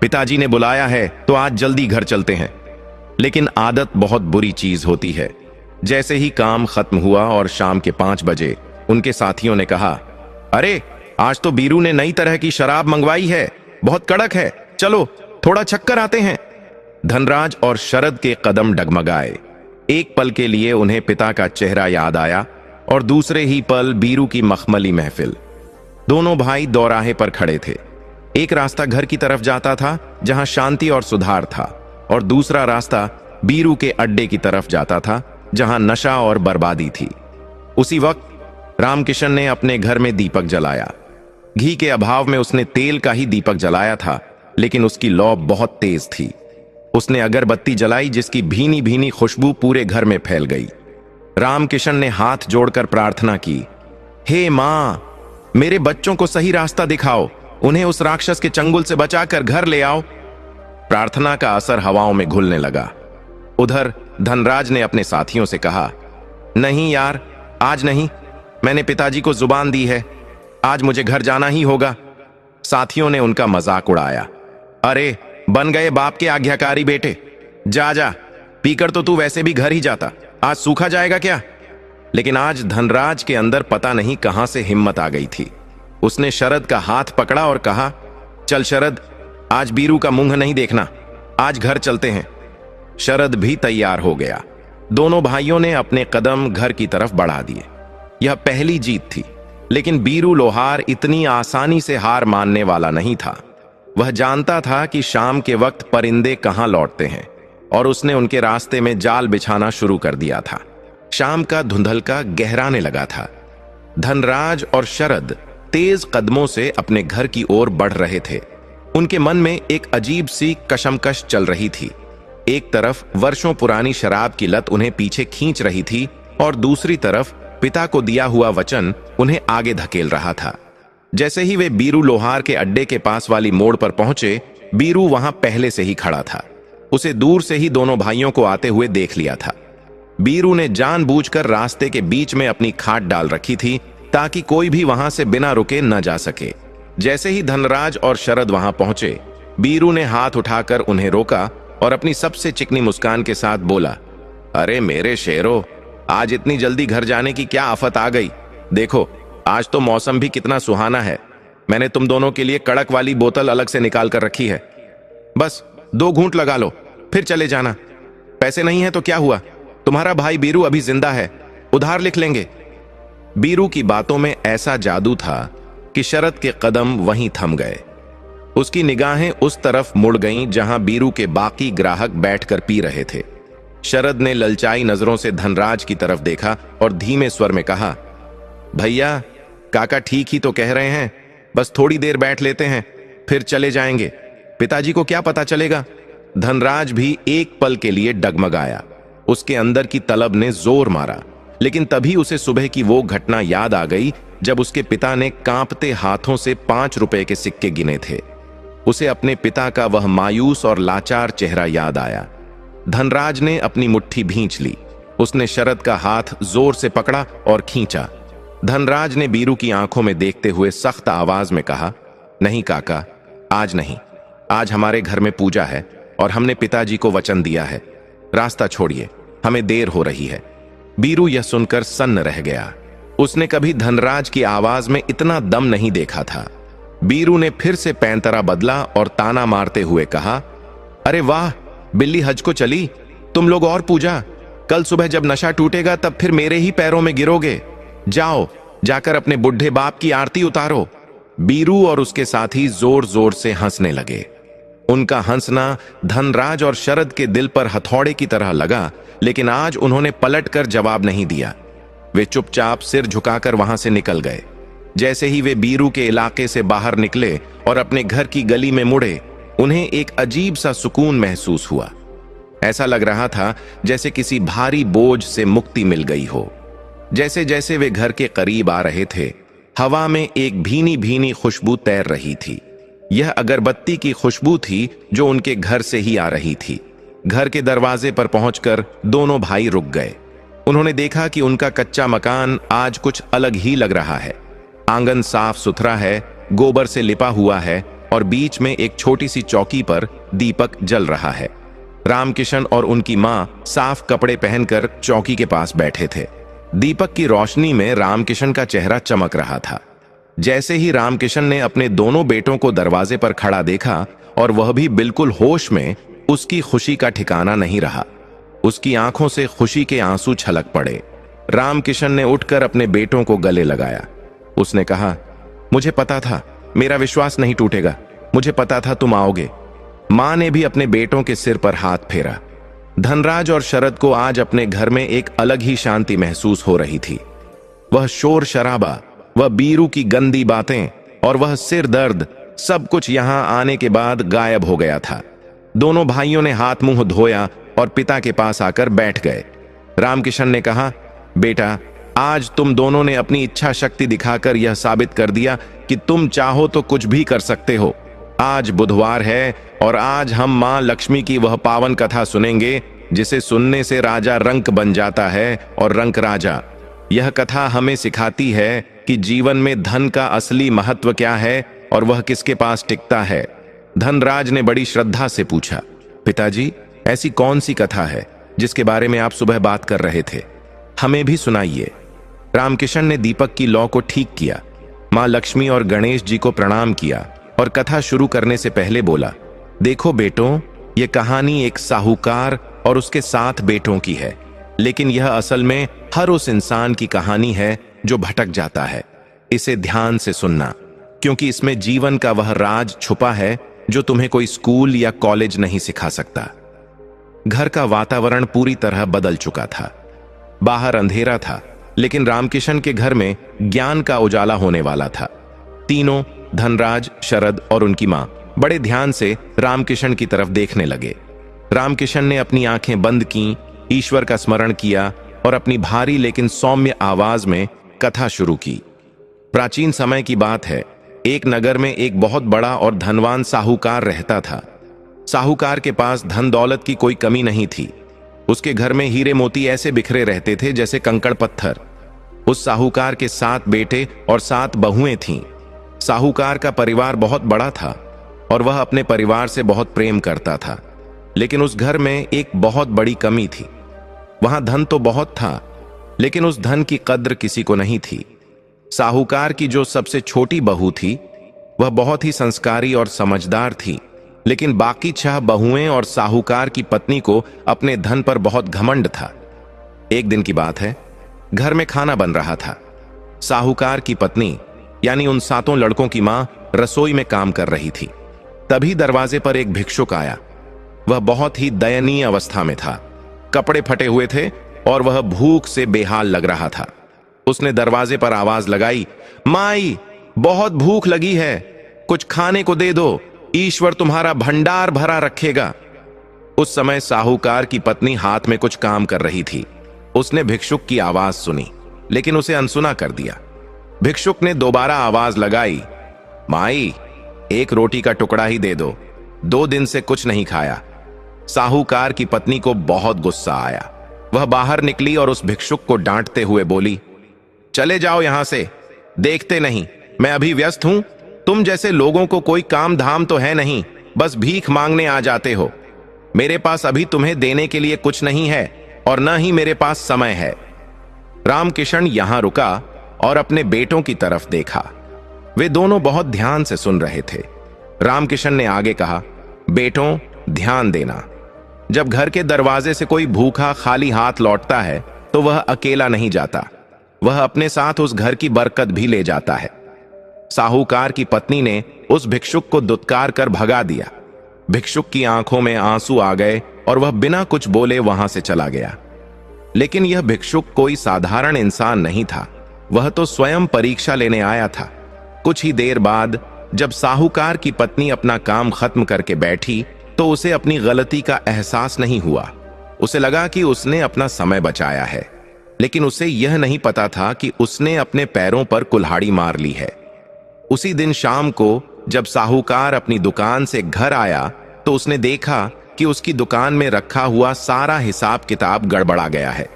पिताजी ने बुलाया है तो आज जल्दी घर चलते हैं। लेकिन आदत बहुत बुरी चीज होती है। जैसे ही काम खत्म हुआ और शाम के 5 बजे उनके साथियों ने कहा, अरे, आज तो बीरू ने नई तरह की शराब मंगवाई है, बहुत कड़क है, चलो थोड़ा छक्कर आते हैं। धनराज और शरद के कदम डगमगाए। एक पल के लिए उन्हें पिता का चेहरा याद आया और दूसरे ही पल बीरू की मखमली महफिल। दोनों भाई दौराहे पर खड़े थे। एक रास्ता घर की तरफ जाता था जहां शांति और सुधार था, और दूसरा रास्ता बीरू के अड्डे की तरफ जाता था जहां नशा और बर्बादी थी। उसी वक्त रामकिशन ने अपने घर में दीपक जलाया। घी के अभाव में उसने तेल का ही दीपक जलाया था, लेकिन उसकी लौ बहुत तेज थी। उसने अगरबत्ती जलाई जिसकी भीनी भीनी खुशबू पूरे घर में फैल गई। रामकिशन ने हाथ जोड़कर प्रार्थना की, हे मां, मेरे बच्चों को सही रास्ता दिखाओ, उन्हें उस राक्षस के चंगुल से बचाकर घर ले आओ। प्रार्थना का असर हवाओं में घुलने लगा। उधर धनराज ने अपने साथियों से कहा, नहीं यार, आज नहीं, मैंने पिताजी को जुबान दी है, आज मुझे घर जाना ही होगा। साथियों ने उनका मजाक उड़ाया, अरे बन गए बाप के आज्ञाकारी बेटे, जा जा, पीकर तो तू वैसे भी घर ही जाता, आज सूखा जाएगा क्या। लेकिन आज धनराज के अंदर पता नहीं कहां से हिम्मत आ गई थी। उसने शरद का हाथ पकड़ा और कहा, चल शरद, आज बीरू का मुंह नहीं देखना, आज घर चलते हैं। शरद भी तैयार हो गया। दोनों भाइयों ने अपने कदम घर की तरफ बढ़ा दिए। यह पहली जीत थी, लेकिन बीरू लोहार इतनी आसानी से हार मानने वाला नहीं था। वह जानता था कि शाम के वक्त परिंदे कहां लौटते हैं और उसने उनके रास्ते में जाल बिछाना शुरू कर दिया था। शाम का धुंधलका गहराने लगा था। धनराज और शरद तेज कदमों से अपने घर की ओर बढ़ रहे थे। उनके मन में एक अजीब सी कशमकश चल रही थी। एक तरफ वर्षों पुरानी शराब की लत उन्हें पीछे खींच रही थी और दूसरी तरफ पिता को दिया हुआ वचन उन्हें आगे धकेल रहा था। जैसे ही वे बीरू लोहार के अड्डे के पास वाली मोड़ पर पहुंचे, बीरू वहां पहले से ही खड़ा था। उसे दूर से ही दोनों भाइयों को आते हुए देख लिया था। बीरू ने जानबूझकर रास्ते के बीच में अपनी खाट डाल रखी थी ताकि कोई भी वहां से बिना रुके न जा सके। जैसे ही धनराज और शरद वहां पहुंचे, बीरू ने हाथ उठाकर उन्हें रोका और अपनी सबसे चिकनी मुस्कान के साथ बोला, अरे मेरे शेरों, आज इतनी जल्दी घर जाने की क्या आफत आ गई। देखो, आज तो मौसम भी कितना सुहाना है। मैंने तुम दोनों के लिए कड़क वाली बोतल अलग से निकाल कर रखी है। बस 2 घूंट लगा लो, फिर चले जाना। पैसे नहीं है तो क्या हुआ, तुम्हारा भाई बीरू अभी जिंदा है, उधार लिख लेंगे। बीरू की बातों में ऐसा जादू था कि शरद के कदम वहीं थम गए। उसकी निगाहें उस तरफ मुड़ गईं जहां बीरू के बाकी ग्राहक बैठकर पी रहे थे। शरद ने ललचाई नजरों से धनराज की तरफ देखा और धीमे स्वर में कहा, भैया, काका ठीक ही तो कह रहे हैं, बस थोड़ी देर बैठ लेते हैं, फिर चले जाएंगे। पिताजी को क्या पता चलेगा। धनराज भी एक पल के लिए डगमगाया। उसके अंदर की तलब ने जोर मारा, लेकिन तभी उसे सुबह की वो घटना याद आ गई जब उसके पिता ने कांपते हाथों से 5 रुपए के सिक्के गिने थे। उसे अपने पिता का वह मायूस और लाचार चेहरा याद आया। धनराज ने अपनी मुट्ठी भींच ली। उसने शरद का हाथ जोर से पकड़ा और खींचा। धनराज ने बीरू की आंखों में देखते हुए सख्त आवाज में कहा, नहीं काका, आज नहीं, आज हमारे घर में पूजा है और हमने पिताजी को वचन दिया है। रास्ता छोड़िए, हमें देर हो रही है। बीरू यह सुनकर सन्न रह गया। उसने कभी धनराज की आवाज में इतना दम नहीं देखा था। बीरू ने फिर से पैंतरा बदला और ताना मारते हुए कहा, अरे वाह, बिल्ली हज को चली, तुम लोग और पूजा। कल सुबह जब नशा टूटेगा तब फिर मेरे ही पैरों में गिरोगे। जाओ, जाकर अपने बुढ़े बाप की आरती उतारो। बीरू और उसके साथी जोर जोर से हंसने लगे। उनका हंसना धनराज और शरद के दिल पर हथौड़े की तरह लगा, लेकिन आज उन्होंने पलटकर जवाब नहीं दिया। वे चुपचाप सिर झुकाकर वहां से निकल गए। जैसे ही वे बीरू के इलाके से बाहर निकले और अपने घर की गली में मुड़े, उन्हें एक अजीब सा सुकून महसूस हुआ। ऐसा लग रहा था जैसे किसी भारी बोझ से मुक्ति मिल गई हो। जैसे जैसे वे घर के करीब आ रहे थे, हवा में एक भीनी भीनी खुशबू तैर रही थी। यह अगरबत्ती की खुशबू थी जो उनके घर से ही आ रही थी। घर के दरवाजे पर पहुंचकर दोनों भाई रुक गए। उन्होंने देखा कि उनका कच्चा मकान आज कुछ अलग ही लग रहा है। आंगन साफ सुथरा है, गोबर से लिपा हुआ है और बीच में एक छोटी सी चौकी पर दीपक जल रहा है। रामकिशन और उनकी मां साफ कपड़े पहनकर चौकी के पास बैठे थे। दीपक की रोशनी में रामकिशन का चेहरा चमक रहा था। जैसे ही रामकिशन ने अपने दोनों बेटों को दरवाजे पर खड़ा देखा, और वह भी बिल्कुल होश में, उसकी खुशी का ठिकाना नहीं रहा। उसकी आंखों से खुशी के आंसू छलक पड़े। रामकिशन ने उठकर अपने बेटों को गले लगाया। उसने कहा, मुझे पता था, मेरा विश्वास नहीं टूटेगा, मुझे पता था तुम आओगे। मां ने भी अपने बेटों के सिर पर हाथ फेरा। धनराज और शरद को आज अपने घर में एक अलग ही शांति महसूस हो रही थी। वह शोर शराबा, वह बीरू की गंदी बातें और वह सिर दर्द, सब कुछ यहां आने के बाद गायब हो गया था। दोनों भाइयों ने हाथ मुंह धोया और पिता के पास आकर बैठ गए। रामकिशन ने कहा, बेटा, आज तुम दोनों ने अपनी इच्छा शक्ति दिखाकर यह साबित कर दिया कि तुम चाहो तो कुछ भी कर सकते हो। आज बुधवार है और आज हम मां लक्ष्मी की वह पावन कथा सुनेंगे जिसे सुनने से राजा रंक बन जाता है और रंक राजा। यह कथा हमें सिखाती है कि जीवन में धन का असली महत्व क्या है और वह किसके पास टिकता है। धनराज ने बड़ी श्रद्धा से पूछा, पिताजी, ऐसी कौन सी कथा है जिसके बारे में आप सुबह बात कर रहे थे? हमें भी सुनाइए। रामकिशन ने दीपक की लौ को ठीक किया, मां लक्ष्मी और गणेश जी को प्रणाम किया और कथा शुरू करने से पहले बोला, देखो बेटों, यह कहानी एक साहूकार और उसके 7 बेटों की है, लेकिन यह असल में हर उस इंसान की कहानी है जो भटक जाता है। इसे ध्यान से सुनना, क्योंकि इसमें जीवन का वह राज छुपा है जो तुम्हें कोई स्कूल या कॉलेज नहीं सिखा सकता। घर का वातावरण पूरी तरह बदल चुका था। बाहर अंधेरा था, लेकिन रामकिशन के घर में ज्ञान का उजाला होने वाला था। तीनों, धनराज, शरद और उनकी मां, बड़े ध्यान से रामकिशन की तरफ देखने लगे। रामकिशन ने अपनी आंखें बंद की, ईश्वर का स्मरण किया और अपनी भारी लेकिन सौम्य आवाज में कथा शुरू की। प्राचीन समय की बात है। एक नगर में एक बहुत बड़ा और धनवान साहूकार रहता था। साहूकार के पास धन दौलत की कोई कमी नहीं थी। उसके घर में हीरे मोती ऐसे बिखरे रहते थे जैसे कंकड़ पत्थर। उस साहूकार के 7 बेटे और 7 बहुएं थीं। साहूकार का परिवार बहुत बड़ा था और वह अपने परिवार से बहुत प्रेम करता था, लेकिन उस घर में एक बहुत बड़ी कमी थी। वहां धन तो बहुत था, लेकिन उस धन की कद्र किसी को नहीं थी। साहूकार की जो सबसे छोटी बहू थी, वह बहुत ही संस्कारी और समझदार थी, लेकिन बाकी 6 बहुएं और साहूकार की पत्नी को अपने धन पर बहुत घमंड था। एक दिन की बात है, घर में खाना बन रहा था। साहूकार की पत्नी यानी उन 7 लड़कों की मां रसोई में काम कर रही थी। तभी दरवाजे पर एक भिक्षुक आया। वह बहुत ही दयनीय अवस्था में था। कपड़े फटे हुए थे और वह भूख से बेहाल लग रहा था। उसने दरवाजे पर आवाज लगाई, माई, बहुत भूख लगी है, कुछ खाने को दे दो, ईश्वर तुम्हारा भंडार भरा रखेगा। उस समय साहूकार की पत्नी हाथ में कुछ काम कर रही थी। उसने भिक्षुक की आवाज सुनी, लेकिन उसे अनसुना कर दिया। भिक्षुक ने दोबारा आवाज लगाई, माई, एक रोटी का टुकड़ा ही दे दो, 2 दिन से कुछ नहीं खाया। साहूकार की पत्नी को बहुत गुस्सा आया। वह बाहर निकली और उस भिक्षुक को डांटते हुए बोली, चले जाओ यहां से, देखते नहीं, मैं अभी व्यस्त हूं। तुम जैसे लोगों को कोई काम धाम तो है नहीं, बस भीख मांगने आ जाते हो। मेरे पास अभी तुम्हें देने के लिए कुछ नहीं है और न ही मेरे पास समय है। रामकिशन यहां रुका और अपने बेटों की तरफ देखा। वे दोनों बहुत ध्यान से सुन रहे थे। रामकिशन ने आगे कहा, बेटों, ध्यान देना, जब घर के दरवाजे से कोई भूखा खाली हाथ लौटता है तो वह अकेला नहीं जाता, वह अपने साथ उस घर की बरकत भी ले जाता है। साहूकार की पत्नी ने उस भिक्षुक को दुत्कार कर भगा दिया। भिक्षुक की आंखों में आंसू आ गए और वह बिना कुछ बोले वहां से चला गया। लेकिन यह भिक्षुक कोई साधारण इंसान नहीं था, वह तो स्वयं परीक्षा लेने आया था। कुछ ही देर बाद जब साहूकार की पत्नी अपना काम खत्म करके बैठी तो उसे अपनी गलती का एहसास नहीं हुआ। उसे लगा कि उसने अपना समय बचाया है, लेकिन उसे यह नहीं पता था कि उसने अपने पैरों पर कुल्हाड़ी मार ली है। उसी दिन शाम को जब साहूकार अपनी दुकान से घर आया तो उसने देखा कि उसकी दुकान में रखा हुआ सारा हिसाब किताब गड़बड़ा गया है।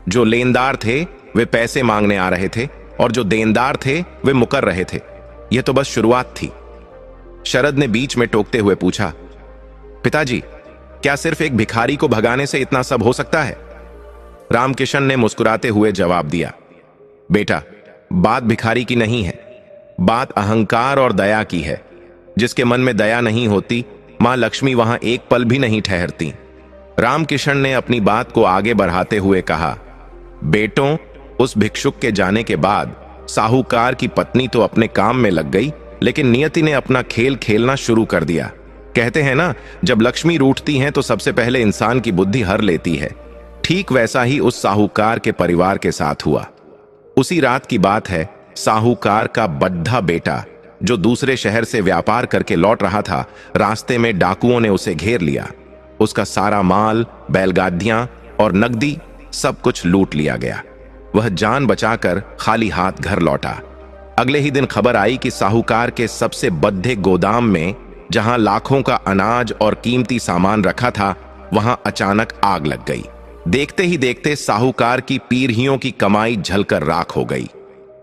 जो लेनदार थे वे पैसे मांगने आ रहे थे और जो देनदार थे वे मुकर रहे थे। यह तो बस शुरुआत थी। शरद ने बीच में टोकते हुए पूछा, पिताजी, क्या सिर्फ एक भिखारी को भगाने से इतना सब हो सकता है? रामकिशन ने मुस्कुराते हुए जवाब दिया, बेटा, बात भिखारी की नहीं है, बात अहंकार और दया की है। जिसके मन में दया नहीं होती, मां लक्ष्मी वहां एक पल भी नहीं ठहरती। रामकिशन ने अपनी बात को आगे बढ़ाते हुए कहा, बेटों, उस भिक्षुक के जाने के बाद साहूकार की पत्नी तो अपने काम में लग गई, लेकिन नियति ने अपना खेल खेलना शुरू कर दिया। कहते हैं ना, जब लक्ष्मी रूठती हैं तो सबसे पहले इंसान की बुद्धि हर लेती है। ठीक वैसा ही उस साहूकार के परिवार के साथ हुआ। उसी रात की बात है, साहूकार का बड्ढा बेटा जो दूसरे शहर से व्यापार करके लौट रहा था। रास्ते में डाकुओं ने उसे घेर लिया। उसका सारा माल, बैलगाड़ियां और नकदी सब कुछ लूट लिया गया। वह जान बचाकर खाली हाथ घर लौटा। अगले ही दिन खबर आई कि साहूकार के सबसे बड़े गोदाम में, जहां लाखों का अनाज और कीमती सामान रखा था, वहां अचानक आग लग गई। देखते ही देखते साहूकार की पीढ़ियों की कमाई जलकर राख हो गई।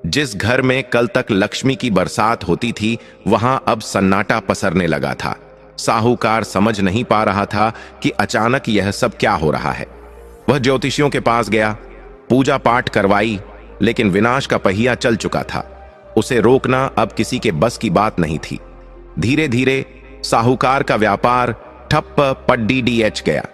जिस घर में कल तक लक्ष्मी की बरसात होती थी, वहां अब सन्नाटा पसरने लगा था। साहूकार समझ नहीं पा रहा था कि अचानक यह सब क्या हो रहा है। वह ज्योतिषियों के पास गया, पूजा पाठ करवाई, लेकिन विनाश का पहिया चल चुका था। उसे रोकना अब किसी के बस की बात नहीं थी। धीरे धीरे साहूकार का व्यापार ठप्प पड्डीडीएच गया।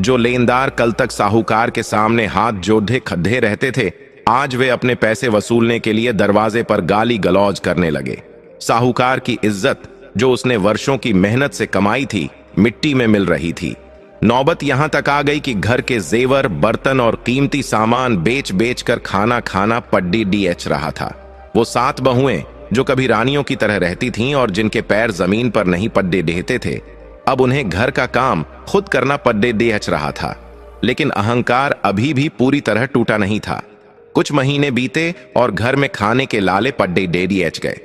जो लेनदार कल तक साहूकार के सामने हाथ जोड़े खड़े रहते थे, आज वे अपने पैसे वसूलने के लिए दरवाजे पर गाली गलौज करने लगे। साहूकार की इज्जत, जो उसने वर्षों की मेहनत से कमाई थी, मिट्टी में मिल रही थी। नौबत यहां तक आ गई कि घर के जेवर, बर्तन और कीमती सामान बेच बेच कर खाना खाना पड्डीडीएच रहा था। वो 7 बहुएं, जो कभी रानियों की तरह रहती थीं और जिनके पैर जमीन पर नहीं पड्डे डेहते थे, अब उन्हें घर का काम खुद करना पड्डीडीएच रहा था। लेकिन अहंकार अभी भी पूरी तरह टूटा नहीं था। कुछ महीने बीते और घर में खाने के लाले पड्डीडीएच गए।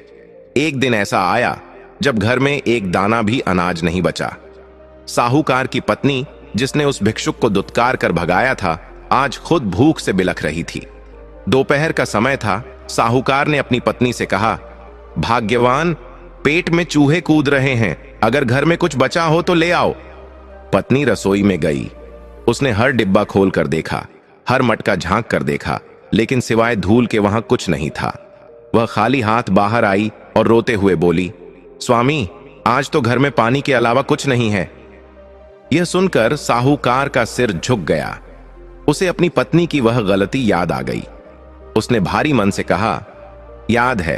एक दिन ऐसा आया जब घर में एक दाना भी अनाज नहीं बचा। साहूकार की पत्नी, जिसने उस भिक्षुक को दुत्कार कर भगाया था, आज खुद भूख से बिलख रही थी। दोपहर का समय था। साहूकार ने अपनी पत्नी से कहा, भाग्यवान, पेट में चूहे कूद रहे हैं, अगर घर में कुछ बचा हो तो ले आओ। पत्नी रसोई में गई। उसने हर डिब्बा खोल कर देखा, हर मटका झांक कर देखा, लेकिन सिवाय धूल के वहां कुछ नहीं था। वह खाली हाथ बाहर आई और रोते हुए बोली, स्वामी, आज तो घर में पानी के अलावा कुछ नहीं है। यह सुनकर साहूकार का सिर झुक गया। उसे अपनी पत्नी की वह गलती याद आ गई। उसने भारी मन से कहा, याद है,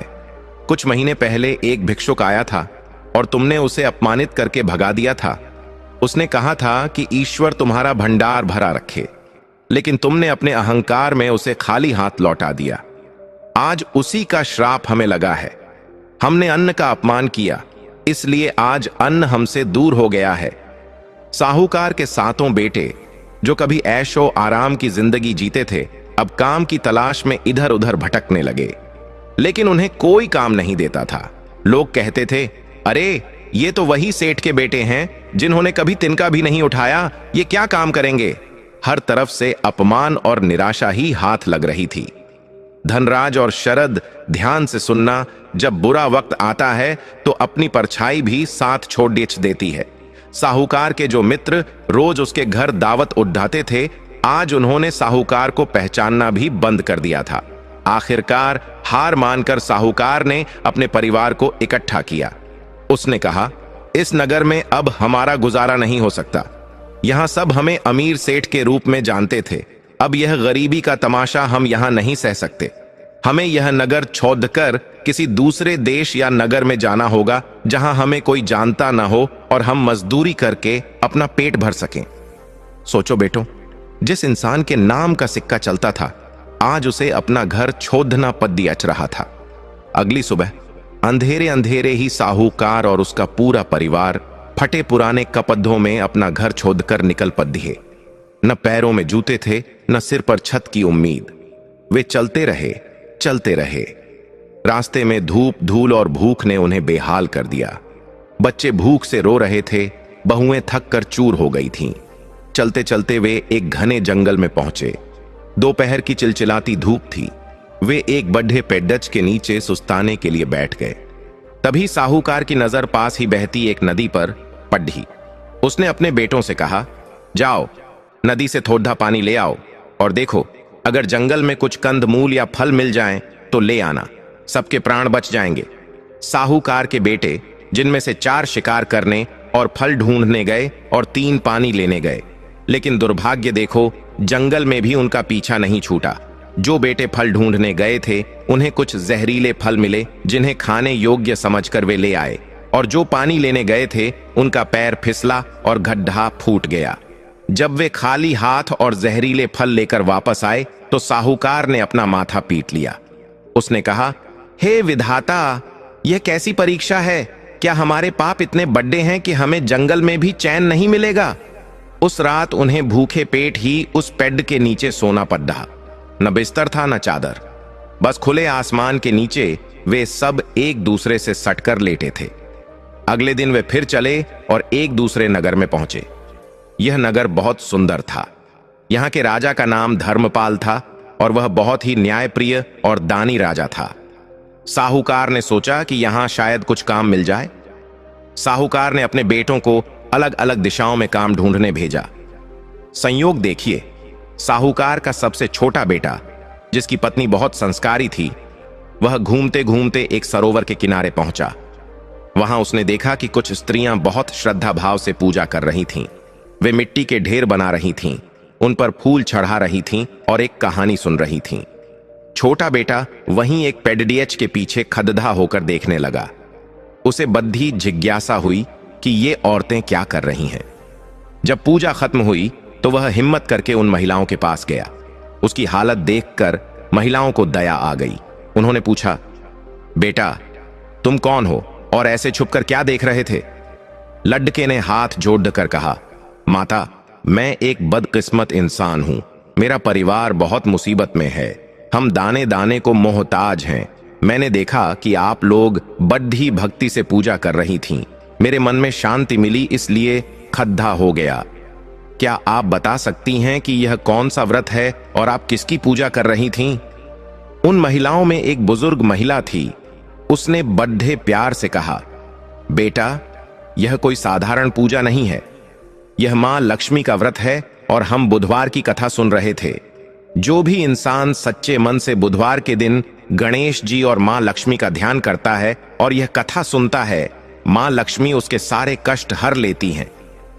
कुछ महीने पहले एक भिक्षुक आया था और तुमने उसे अपमानित करके भगा दिया था। उसने कहा था कि ईश्वर तुम्हारा भंडार भरा रखे, लेकिन तुमने अपने अहंकार में उसे खाली हाथ लौटा दिया। आज उसी का श्राप हमें लगा है। हमने अन्न का अपमान किया, इसलिए आज अन्न हमसे दूर हो गया है। साहूकार के 7 बेटे, जो कभी ऐशो आराम की जिंदगी जीते थे, अब काम की तलाश में इधर उधर भटकने लगे। लेकिन उन्हें कोई काम नहीं देता था। लोग कहते थे, अरे ये तो वही सेठ के बेटे हैं जिन्होंने कभी तिनका भी नहीं उठाया, ये क्या काम करेंगे। हर तरफ से अपमान और निराशा ही हाथ लग रही थी। धनराज और शरद ध्यान से सुनना, जब बुरा वक्त आता है तो अपनी परछाई भी साथ छोड़ देती है। साहूकार के जो मित्र रोज उसके घर दावत उठाते थे, आज उन्होंने साहूकार को पहचानना भी बंद कर दिया था। आखिरकार हार मानकर साहूकार ने अपने परिवार को इकट्ठा किया। उसने कहा, इस नगर में अब हमारा गुजारा नहीं हो सकता। यहां सब हमें अमीर सेठ के रूप में जानते थे। अब यह गरीबी का तमाशा हम यहां नहीं सह सकते। हमें यह नगर छोड़कर किसी दूसरे देश या नगर में जाना होगा, जहां हमें कोई जानता ना हो और हम मजदूरी करके अपना पेट भर सकें। सोचो बेटो, जिस इंसान के नाम का सिक्का चलता था, आज उसे अपना घर छोड़ना पड़ियाच रहा था। अगली सुबह अंधेरे अंधेरे ही साहूकार और उसका पूरा परिवार फटे पुराने कपद्धों में अपना घर छोड़कर निकल पड़े। न पैरों में जूते थे, न सिर पर छत की उम्मीद। वे चलते रहे। रास्ते में धूप, धूल और भूख ने उन्हें बेहाल कर दिया। बच्चे भूख से रो रहे थे, बहुएं थक कर चूर हो गई थीं। चलते चलते वे एक घने जंगल में पहुंचे। दोपहर की चिलचिलाती धूप थी। वे एक बड़े पेड़च के नीचे सुस्ताने के लिए बैठ गए। तभी साहूकार की नजर पास ही बहती एक नदी पर पड़ी। उसने अपने बेटों से कहा, जाओ नदी से थोड़ा पानी ले आओ और देखो, अगर जंगल में कुछ कंद मूल या फल मिल जाएं तो ले आना, सबके प्राण बच जाएंगे। साहूकार के बेटे, जिनमें से 4 शिकार करने और फल ढूंढने गए और 3 पानी लेने गए, लेकिन दुर्भाग्य देखो, जंगल में भी उनका पीछा नहीं छूटा। जो बेटे फल ढूंढने गए थे, उन्हें कुछ जहरीले फल मिले, जिन्हें खाने योग्य समझकर वे ले आए, और जो पानी लेने गए थे, उनका पैर फिसला और गड्ढा फूट गया। जब वे खाली हाथ और जहरीले फल लेकर वापस आए तो साहूकार ने अपना माथा पीट लिया। उसने कहा, हे विधाता, यह कैसी परीक्षा है? क्या हमारे पाप इतने बड़े हैं कि हमें जंगल में भी चैन नहीं मिलेगा? उस रात उन्हें भूखे पेट ही उस पेड़ के नीचे सोना पड़ा। न बिस्तर था न चादर, बस खुले आसमान के नीचे वे सब एक दूसरे से सटकर लेटे थे। अगले दिन वे फिर चले और एक दूसरे नगर में पहुंचे। यह नगर बहुत सुंदर था। यहां के राजा का नाम धर्मपाल था और वह बहुत ही न्यायप्रिय और दानी राजा था। साहूकार ने सोचा कि यहां शायद कुछ काम मिल जाए। साहूकार ने अपने बेटों को अलग अलग दिशाओं में काम ढूंढने भेजा। संयोग देखिए, साहूकार का सबसे छोटा बेटा, जिसकी पत्नी बहुत संस्कारी थी, वह घूमते घूमते एक सरोवर के किनारे पहुंचा। वहां उसने देखा कि कुछ स्त्रियां बहुत श्रद्धा भाव से पूजा कर रही थीं। वे मिट्टी के ढेर बना रही थीं, उन पर फूल चढ़ा रही थीं और एक कहानी सुन रही थीं। छोटा बेटा वहीं एक पेडडीएच के पीछे खदधा होकर देखने लगा। उसे बद्धी जिज्ञासा हुई कि ये औरतें क्या कर रही हैं। जब पूजा खत्म हुई तो वह हिम्मत करके उन महिलाओं के पास गया। उसकी हालत देखकर महिलाओं को दया आ गई। उन्होंने पूछा, बेटा तुम कौन हो और ऐसे छुपकर क्या देख रहे थे? लड्डके ने हाथ जोड़कर कहा, माता मैं एक बदकिस्मत इंसान हूं। मेरा परिवार बहुत मुसीबत में है। हम दाने दाने को मोहताज हैं। मैंने देखा कि आप लोग बड़ी भक्ति से पूजा कर रही थीं। मेरे मन में शांति मिली, इसलिए खद्दा हो गया। क्या आप बता सकती हैं कि यह कौन सा व्रत है और आप किसकी पूजा कर रही थीं? उन महिलाओं में एक बुजुर्ग महिला थी। उसने बड़े प्यार से कहा, बेटा यह कोई साधारण पूजा नहीं है। यह मां लक्ष्मी का व्रत है और हम बुधवार की कथा सुन रहे थे। जो भी इंसान सच्चे मन से बुधवार के दिन गणेश जी और मां लक्ष्मी का ध्यान करता है और यह कथा सुनता है, मां लक्ष्मी उसके सारे कष्ट हर लेती हैं।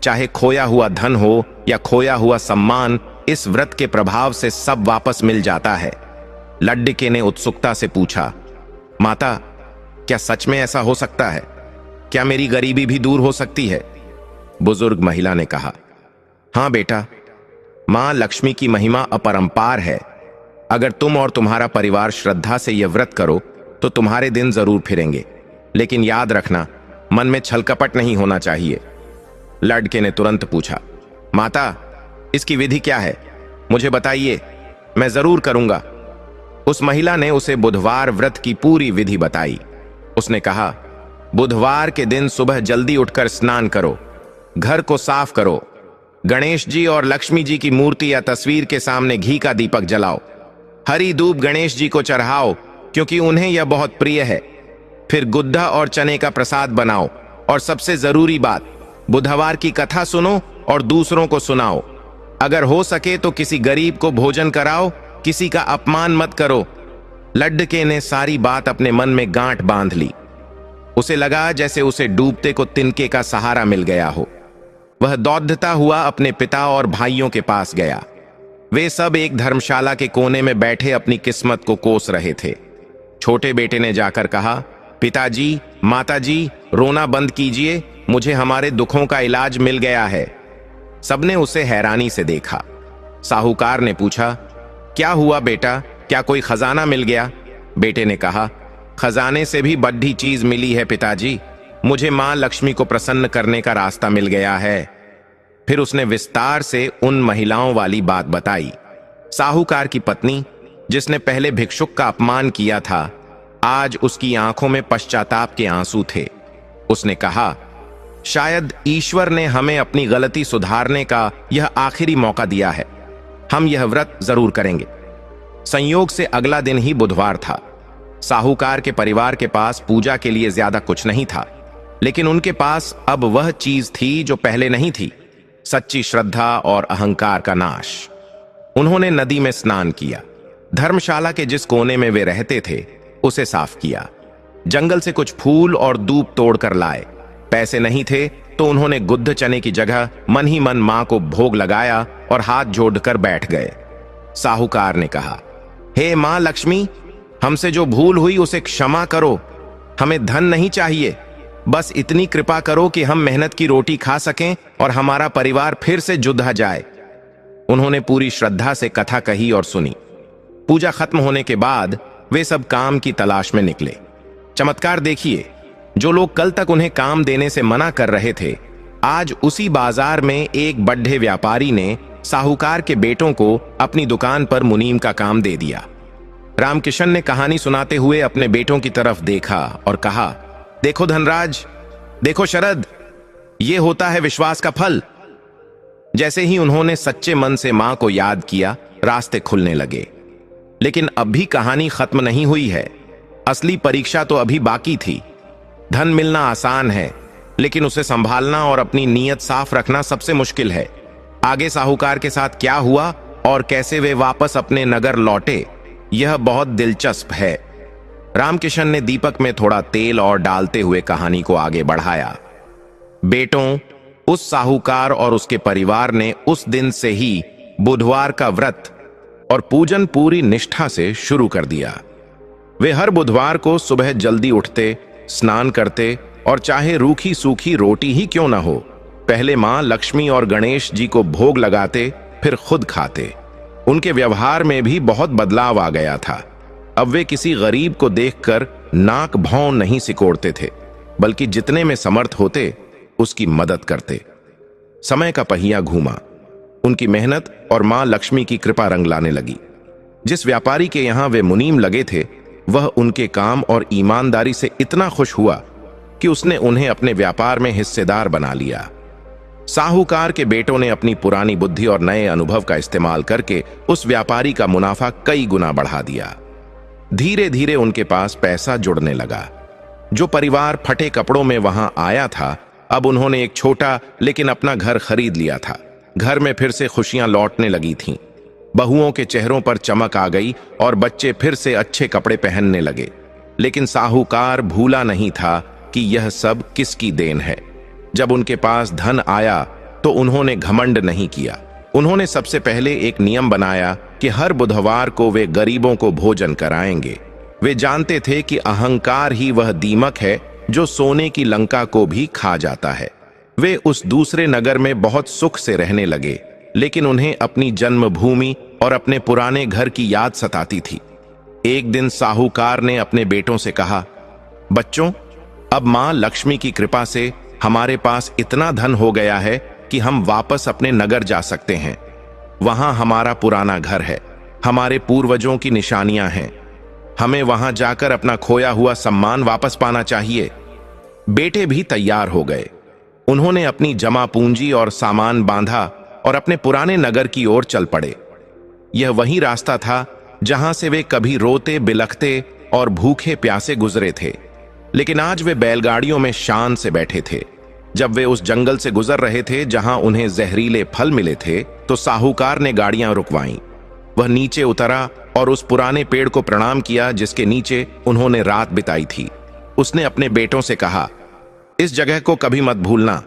चाहे खोया हुआ धन हो या खोया हुआ सम्मान, इस व्रत के प्रभाव से सब वापस मिल जाता है। लड्डके ने उत्सुकता से पूछा, माता क्या सच में ऐसा हो सकता है? क्या मेरी गरीबी भी दूर हो सकती है? बुजुर्ग महिला ने कहा, हां बेटा, मां लक्ष्मी की महिमा अपरंपार है। अगर तुम और तुम्हारा परिवार श्रद्धा से यह व्रत करो तो तुम्हारे दिन जरूर फिरेंगे। लेकिन याद रखना, मन में छलकपट नहीं होना चाहिए। लड़के ने तुरंत पूछा, माता इसकी विधि क्या है? मुझे बताइए, मैं जरूर करूंगा। उस महिला ने उसे बुधवार व्रत की पूरी विधि बताई। उसने कहा, बुधवार के दिन सुबह जल्दी उठकर स्नान करो, घर को साफ करो, गणेश जी और लक्ष्मी जी की मूर्ति या तस्वीर के सामने घी का दीपक जलाओ, हरी दूब गणेश जी को चढ़ाओ क्योंकि उन्हें यह बहुत प्रिय है। फिर गुद्दा और चने का प्रसाद बनाओ और सबसे जरूरी बात, बुधवार की कथा सुनो और दूसरों को सुनाओ। अगर हो सके तो किसी गरीब को भोजन कराओ, किसी का अपमान मत करो। लड्डके ने सारी बात अपने मन में गांठ बांध ली। उसे लगा जैसे उसे डूबते को तिनके का सहारा मिल गया हो। वह दौड़ता हुआ अपने पिता और भाइयों के पास गया। वे सब एक धर्मशाला के कोने में बैठे अपनी किस्मत को कोस रहे थे। छोटे बेटे ने जाकर कहा, पिताजी, माताजी, रोना बंद कीजिए, मुझे हमारे दुखों का इलाज मिल गया है। सबने उसे हैरानी से देखा। साहूकार ने पूछा, क्या हुआ बेटा, क्या कोई खजाना मिल गया? बेटे ने कहा, खजाने से भी बड़ी चीज मिली है पिताजी, मुझे मां लक्ष्मी को प्रसन्न करने का रास्ता मिल गया है। फिर उसने विस्तार से उन महिलाओं वाली बात बताई। साहूकार की पत्नी, जिसने पहले भिक्षुक का अपमान किया था, आज उसकी आंखों में पश्चाताप के आंसू थे। उसने कहा, शायद ईश्वर ने हमें अपनी गलती सुधारने का यह आखिरी मौका दिया है। हम यह व्रत जरूर करेंगे। संयोग से अगला दिन ही बुधवार था। साहूकार के परिवार के पास पूजा के लिए ज्यादा कुछ नहीं था, लेकिन उनके पास अब वह चीज थी जो पहले नहीं थी, सच्ची श्रद्धा और अहंकार का नाश। उन्होंने नदी में स्नान किया, धर्मशाला के जिस कोने में वे रहते थे उसे साफ किया, जंगल से कुछ फूल और दूब तोड़कर लाए। पैसे नहीं थे तो उन्होंने गुद्ध चने की जगह मन ही मन मां को भोग लगाया और हाथ जोड़कर बैठ गए। साहूकार ने कहा, हे मां लक्ष्मी, हमसे जो भूल हुई उसे क्षमा करो। हमें धन नहीं चाहिए, बस इतनी कृपा करो कि हम मेहनत की रोटी खा सकें और हमारा परिवार फिर से जुधा जाए। उन्होंने पूरी श्रद्धा से कथा कही और सुनी। पूजा खत्म होने के बाद वे सब काम की तलाश में निकले। चमत्कार देखिए, जो लोग कल तक उन्हें काम देने से मना कर रहे थे, आज उसी बाजार में एक बड्ढे व्यापारी ने साहूकार के बेटों को अपनी दुकान पर मुनीम का काम दे दिया। रामकिशन ने कहानी सुनाते हुए अपने बेटों की तरफ देखा और कहा, देखो धनराज, देखो शरद, ये होता है विश्वास का फल। जैसे ही उन्होंने सच्चे मन से मां को याद किया, रास्ते खुलने लगे। लेकिन अब भी कहानी खत्म नहीं हुई है। असली परीक्षा तो अभी बाकी थी। धन मिलना आसान है, लेकिन उसे संभालना और अपनी नीयत साफ रखना सबसे मुश्किल है। आगे साहूकार के साथ क्या हुआ और कैसे वे वापस अपने नगर लौटे, यह बहुत दिलचस्प है। रामकिशन ने दीपक में थोड़ा तेल और डालते हुए कहानी को आगे बढ़ाया। बेटों, उस साहूकार और उसके परिवार ने उस दिन से ही बुधवार का व्रत और पूजन पूरी निष्ठा से शुरू कर दिया। वे हर बुधवार को सुबह जल्दी उठते, स्नान करते और चाहे रूखी सूखी रोटी ही क्यों न हो, पहले मां लक्ष्मी और गणेश जी को भोग लगाते, फिर खुद खाते। उनके व्यवहार में भी बहुत बदलाव आ गया था। अब वे किसी गरीब को देखकर नाक भौं नहीं सिकोड़ते थे, बल्कि जितने में समर्थ होते उसकी मदद करते। समय का पहिया घूमा। उनकी मेहनत और मां लक्ष्मी की कृपा रंग लाने लगी। जिस व्यापारी के यहां वे मुनीम लगे थे, वह उनके काम और ईमानदारी से इतना खुश हुआ कि उसने उन्हें अपने व्यापार में हिस्सेदार बना लिया। साहूकार के बेटों ने अपनी पुरानी बुद्धि और नए अनुभव का इस्तेमाल करके उस व्यापारी का मुनाफा कई गुना बढ़ा दिया। धीरे धीरे उनके पास पैसा जुड़ने लगा। जो परिवार फटे कपड़ों में वहां आया था, अब उन्होंने एक छोटा लेकिन अपना घर खरीद लिया था। घर में फिर से खुशियां लौटने लगी थीं। बहुओं के चेहरों पर चमक आ गई और बच्चे फिर से अच्छे कपड़े पहनने लगे। लेकिन साहूकार भूला नहीं था कि यह सब किसकी देन है। जब उनके पास धन आया तो उन्होंने घमंड नहीं किया। उन्होंने सबसे पहले एक नियम बनाया कि हर बुधवार को वे गरीबों को भोजन कराएंगे। वे जानते थे कि अहंकार ही वह दीमक है जो सोने की लंका को भी खा जाता है। वे उस दूसरे नगर में बहुत सुख से रहने लगे, लेकिन उन्हें अपनी जन्मभूमि और अपने पुराने घर की याद सताती थी। एक दिन साहूकार ने अपने बेटों से कहा, बच्चों, अब मां लक्ष्मी की कृपा से हमारे पास इतना धन हो गया है कि हम वापस अपने नगर जा सकते हैं। वहां हमारा पुराना घर है, हमारे पूर्वजों की निशानियां हैं। हमें वहां जाकर अपना खोया हुआ सम्मान वापस पाना चाहिए। बेटे भी तैयार हो गए। उन्होंने अपनी जमा पूंजी और सामान बांधा और अपने पुराने नगर की ओर चल पड़े। यह वही रास्ता था जहां से वे कभी रोते बिलखते और भूखे प्यासे गुजरे थे। लेकिन आज वे बैलगाड़ियों में शान से बैठे थे। जब वे उस जंगल से गुजर रहे थे जहां उन्हें जहरीले फल मिले थे, तो साहूकार ने गाड़ियां रुकवाईं। वह नीचे उतरा और उस पुराने पेड़ को प्रणाम किया जिसके नीचे उन्होंने रात बिताई थी। उसने अपने बेटों से कहा, इस जगह को कभी मत भूलना।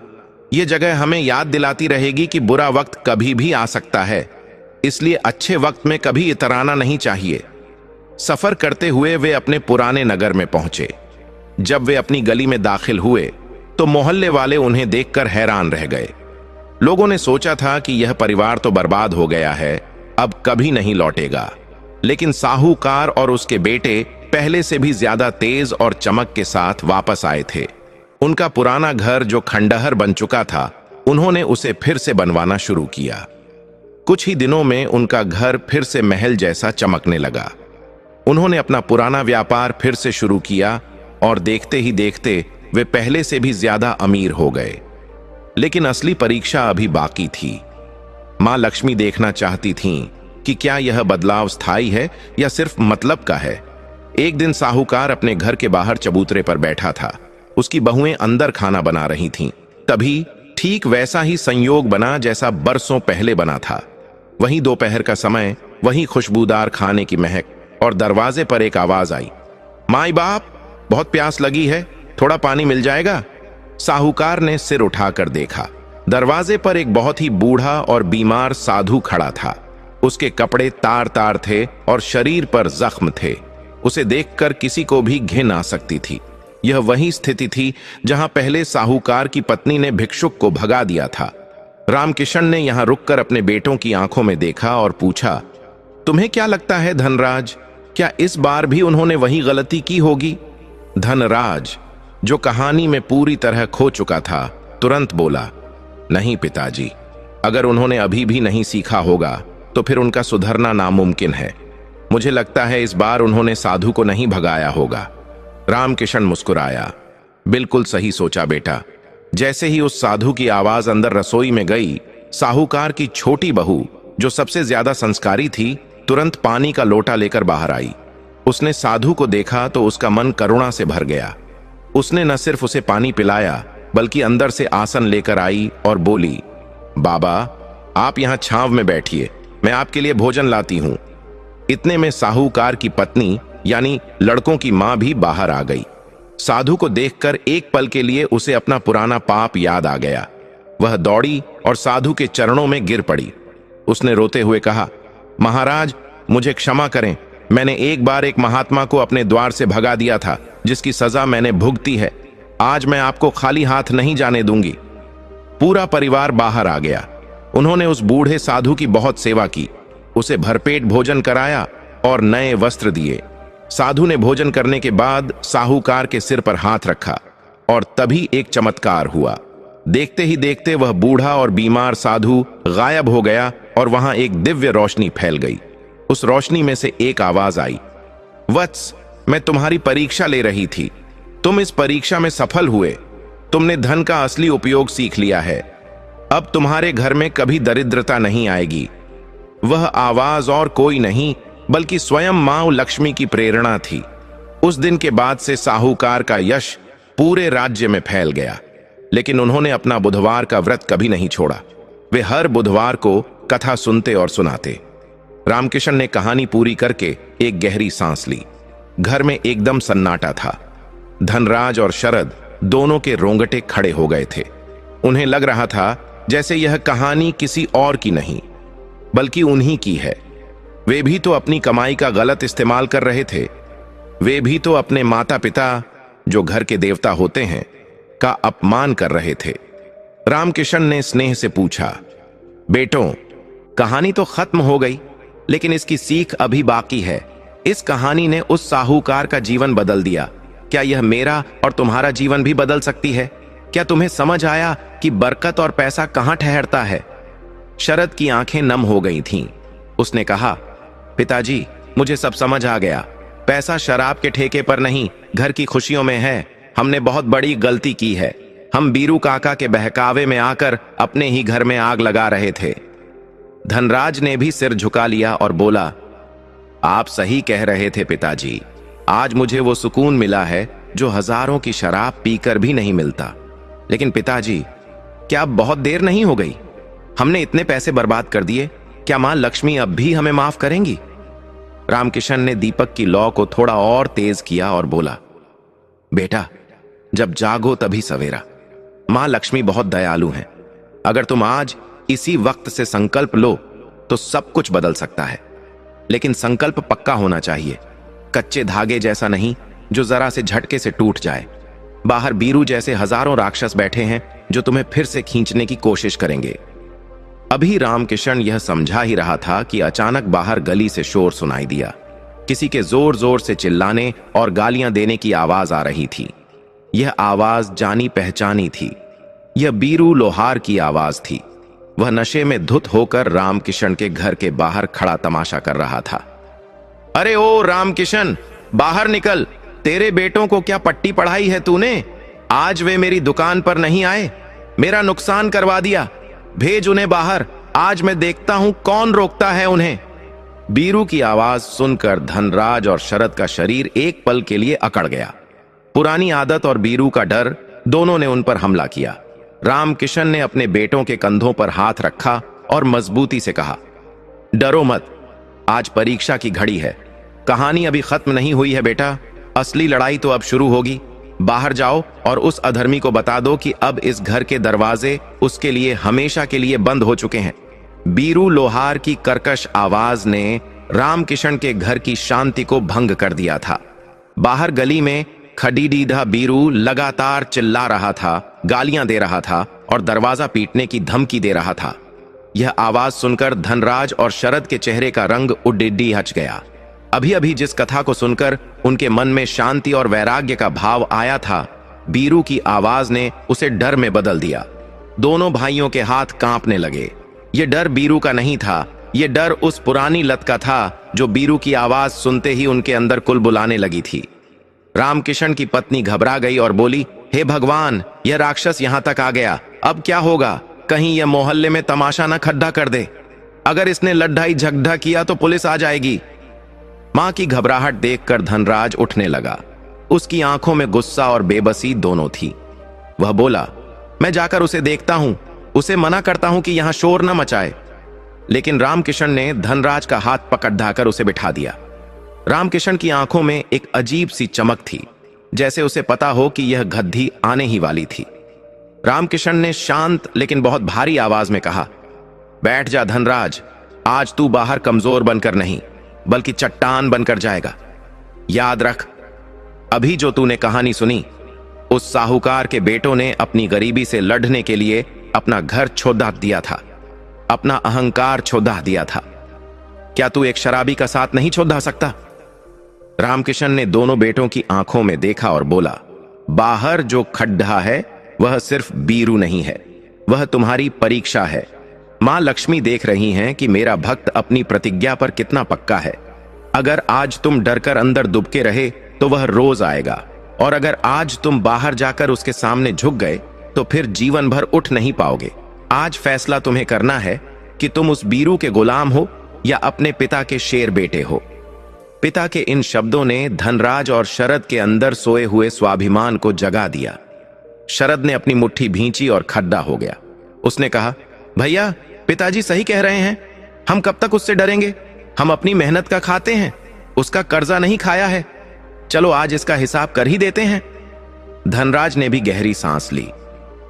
यह जगह हमें याद दिलाती रहेगी कि बुरा वक्त कभी भी आ सकता है, इसलिए अच्छे वक्त में कभी इतराना नहीं चाहिए। सफर करते हुए वे अपने पुराने नगर में पहुंचे। जब वे अपनी गली में दाखिल हुए तो मोहल्ले वाले उन्हें देखकर हैरान रह गए। लोगों ने सोचा था कि यह परिवार तो बर्बाद हो गया है, अब कभी नहीं लौटेगा। लेकिन साहूकार और उसके बेटे पहले से भी ज्यादा तेज और चमक के साथ वापस आए थे। उनका पुराना घर जो खंडहर बन चुका था, उन्होंने उसे फिर से बनवाना शुरू किया। कुछ ही दिनों में उनका घर फिर से महल जैसा चमकने लगा। उन्होंने अपना पुराना व्यापार फिर से शुरू किया और देखते ही देखते वे पहले से भी ज्यादा अमीर हो गए। लेकिन असली परीक्षा अभी बाकी थी। मां लक्ष्मी देखना चाहती थीं कि क्या यह बदलाव स्थायी है या सिर्फ मतलब का है। एक दिन साहूकार अपने घर के बाहर चबूतरे पर बैठा था। उसकी बहुएं अंदर खाना बना रही थीं। तभी ठीक वैसा ही संयोग बना जैसा बरसों पहले बना था। वहीं दोपहर का समय, वहीं खुशबूदार खाने की महक, और दरवाजे पर एक आवाज आई, माई बाप, बहुत प्यास लगी है, थोड़ा पानी मिल जाएगा? साहूकार ने सिर उठाकर देखा। दरवाजे पर एक बहुत ही बूढ़ा और बीमार साधु खड़ा था। उसके कपड़े तार तार थे और शरीर पर जख्म थे। उसे देखकर किसी को भी घिन आ सकती थी। यह वही स्थिति थी जहां पहले साहूकार की पत्नी ने भिक्षुक को भगा दिया था। रामकिशन ने यहां रुककर अपने बेटों की आंखों में देखा और पूछा, तुम्हें क्या लगता है धनराज, क्या इस बार भी उन्होंने वही गलती की होगी? धनराज, जो कहानी में पूरी तरह खो चुका था, तुरंत बोला, नहीं पिताजी, अगर उन्होंने अभी भी नहीं सीखा होगा तो फिर उनका सुधरना नामुमकिन है। मुझे लगता है इस बार उन्होंने साधु को नहीं भगाया होगा। रामकिशन मुस्कुराया, बिल्कुल सही सोचा बेटा। जैसे ही उस साधु की आवाज अंदर रसोई में गई, साहूकार की छोटी बहू, जो सबसे ज्यादा संस्कारी थी, तुरंत पानी का लोटा लेकर बाहर आई। उसने साधु को देखा तो उसका मन करुणा से भर गया। उसने न सिर्फ उसे पानी पिलाया बल्कि अंदर से आसन लेकर आई और बोली, बाबा, आप यहां छांव में बैठिए, मैं आपके लिए भोजन लाती हूं। इतने में साहूकार की पत्नी यानी लड़कों की मां भी बाहर आ गई। साधु को देखकर एक पल के लिए उसे अपना पुराना पाप याद आ गया। वह दौड़ी और साधु के चरणों में गिर पड़ी। उसने रोते हुए कहा, महाराज, मुझे क्षमा करें। मैंने एक बार एक महात्मा को अपने द्वार से भगा दिया था, जिसकी सजा मैंने भुगती है। आज मैं आपको खाली हाथ नहीं जाने दूंगी। पूरा परिवार बाहर आ गया। उन्होंने उस बूढ़े साधु की बहुत सेवा की, उसे भरपेट भोजन कराया और नए वस्त्र दिए। साधु ने भोजन करने के बाद साहूकार के सिर पर हाथ रखा और तभी एक चमत्कार हुआ। देखते ही देखते वह बूढ़ा और बीमार साधु गायब हो गया और वहां एक दिव्य रोशनी फैल गई। उस रोशनी में से एक आवाज आई, वत्स, मैं तुम्हारी परीक्षा ले रही थी। तुम इस परीक्षा में सफल हुए। तुमने धन का असली उपयोग सीख लिया है। अब तुम्हारे घर में कभी दरिद्रता नहीं आएगी। वह आवाज और कोई नहीं बल्कि स्वयं मां लक्ष्मी की प्रेरणा थी। उस दिन के बाद से साहूकार का यश पूरे राज्य में फैल गया। लेकिन उन्होंने अपना बुधवार का व्रत कभी नहीं छोड़ा। वे हर बुधवार को कथा सुनते और सुनाते। रामकिशन ने कहानी पूरी करके एक गहरी सांस ली। घर में एकदम सन्नाटा था। धनराज और शरद दोनों के रोंगटे खड़े हो गए थे। उन्हें लग रहा था जैसे यह कहानी किसी और की नहीं बल्कि उन्हीं की है। वे भी तो अपनी कमाई का गलत इस्तेमाल कर रहे थे। वे भी तो अपने माता पिता, जो घर के देवता होते हैं, का अपमान कर रहे थे। रामकिशन ने स्नेह से पूछा, बेटों, कहानी तो खत्म हो गई, लेकिन इसकी सीख अभी बाकी है। इस कहानी ने उस साहूकार का जीवन बदल दिया। क्या यह मेरा और तुम्हारा जीवन भी बदल सकती है? क्या तुम्हें समझ आया कि बरकत और पैसा कहां ठहरता है? शरद की आंखें नम हो गई थीं। उसने कहा, पिताजी, मुझे सब समझ आ गया। पैसा शराब के ठेके पर नहीं, घर की खुशियों में है। हमने बहुत बड़ी गलती की है। हम बीरू काका के बहकावे में आकर अपने ही घर में आग लगा रहे थे। धनराज ने भी सिर झुका लिया और बोला, आप सही कह रहे थे पिताजी। आज मुझे वो सुकून मिला है जो हजारों की शराब पीकर भी नहीं मिलता। लेकिन पिताजी, क्या अब बहुत देर नहीं हो गई? हमने इतने पैसे बर्बाद कर दिए। क्या मां लक्ष्मी अब भी हमें माफ करेंगी? रामकिशन ने दीपक की लौ को थोड़ा और तेज किया और बोला, बेटा, जब जागो तभी सवेरा। मां लक्ष्मी बहुत दयालु हैं। अगर तुम आज इसी वक्त से संकल्प लो तो सब कुछ बदल सकता है। लेकिन संकल्प पक्का होना चाहिए, कच्चे धागे जैसा नहीं जो जरा से झटके से टूट जाए। बाहर बीरू जैसे हजारों राक्षस बैठे हैं जो तुम्हें फिर से खींचने की कोशिश करेंगे। अभी रामकिशन यह समझा ही रहा था कि अचानक बाहर गली से शोर सुनाई दिया। किसी के जोर जोर से चिल्लाने और गालियां देने की आवाज आ रही थी। यह आवाज जानी पहचानी थी। यह बीरू लोहार की आवाज थी। वह नशे में धुत होकर रामकिशन के घर के बाहर खड़ा तमाशा कर रहा था। अरे ओ रामकिशन, बाहर निकल। तेरे बेटों को क्या पट्टी पढ़ाई है तूने? आज वे मेरी दुकान पर नहीं आए, मेरा नुकसान करवा दिया। भेज उन्हें बाहर। आज मैं देखता हूं कौन रोकता है उन्हें। बीरू की आवाज सुनकर धनराज और शरद का शरीर एक पल के लिए अकड़ गया। पुरानी आदत और बीरू का डर, दोनों ने उन पर हमला किया। रामकिशन ने अपने बेटों के कंधों पर हाथ रखा और मजबूती से कहा, डरो मत, आज परीक्षा की घड़ी है। कहानी अभी खत्म नहीं हुई है बेटा, असली लड़ाई तो अब शुरू होगी। बाहर जाओ और उस अधर्मी को बता दो कि अब इस घर के दरवाजे उसके लिए हमेशा के लिए बंद हो चुके हैं। बीरू लोहार की कर्कश आवाज ने रामकिशन के घर की शांति को भंग कर दिया था। बाहर गली में खडीडीधा बीरू लगातार चिल्ला रहा था, गालियां दे रहा था और दरवाजा पीटने की धमकी दे रहा था। यह आवाज सुनकर धनराज और शरद के चेहरे का रंग उड्डी हच गया। अभी अभी जिस कथा को सुनकर उनके मन में शांति और वैराग्य का भाव आया था, बीरू की आवाज ने उसे डर में बदल दिया। दोनों भाइयों के हाथ कांपने लगे। ये डर बीरू का नहीं था, ये डर उस पुरानी लत का था जो बीरू की आवाज सुनते ही उनके अंदर कुलबुलाने लगी थी। रामकिशन की पत्नी घबरा गई और बोली, हे भगवान, यह राक्षस यहां तक आ गया, अब क्या होगा? कहीं यह मोहल्ले में तमाशा न खड्डा कर दे। अगर इसने लड्ढाई झगड़ा किया तो पुलिस आ जाएगी। मां की घबराहट देखकर धनराज उठने लगा। उसकी आंखों में गुस्सा और बेबसी दोनों थी। वह बोला, मैं जाकर उसे देखता हूं, उसे मना करता हूं कि यहां शोर न मचाए। लेकिन रामकिशन ने धनराज का हाथ पकड़ ढाकर उसे बिठा दिया। रामकिशन की आंखों में एक अजीब सी चमक थी, जैसे उसे पता हो कि यह गद्दी आने ही वाली थी। रामकिशन ने शांत लेकिन बहुत भारी आवाज में कहा, बैठ जा धनराज, आज तू बाहर कमजोर बनकर नहीं बल्कि चट्टान बनकर जाएगा। याद रख, अभी जो तूने कहानी सुनी, उस साहूकार के बेटों ने अपनी गरीबी से लड़ने के लिए अपना घर छोड़ा दिया था, अपना अहंकार छोड़ा दिया था। क्या तू एक शराबी का साथ नहीं छोड़ा सकता? रामकिशन ने दोनों बेटों की आंखों में देखा और बोला, बाहर जो खड्डा है वह सिर्फ बीरू नहीं है, वह तुम्हारी परीक्षा है। मां लक्ष्मी देख रही हैं कि मेरा भक्त अपनी प्रतिज्ञा पर कितना पक्का है। अगर आज तुम डरकर अंदर दुबके रहे तो वह रोज आएगा, और अगर आज तुम बाहर जाकर उसके सामने झुक गए तो फिर जीवन भर उठ नहीं पाओगे। आज फैसला तुम्हें करना है कि तुम उस बीरू के गुलाम हो या अपने पिता के शेर बेटे हो। पिता के इन शब्दों ने धनराज और शरद के अंदर सोए हुए स्वाभिमान को जगा दिया। शरद ने अपनी मुट्ठी भींची और खड्डा हो गया। उसने कहा, भैया, पिताजी सही कह रहे हैं, हम कब तक उससे डरेंगे? हम अपनी मेहनत का खाते हैं, उसका कर्जा नहीं खाया है। चलो आज इसका हिसाब कर ही देते हैं। धनराज ने भी गहरी सांस ली।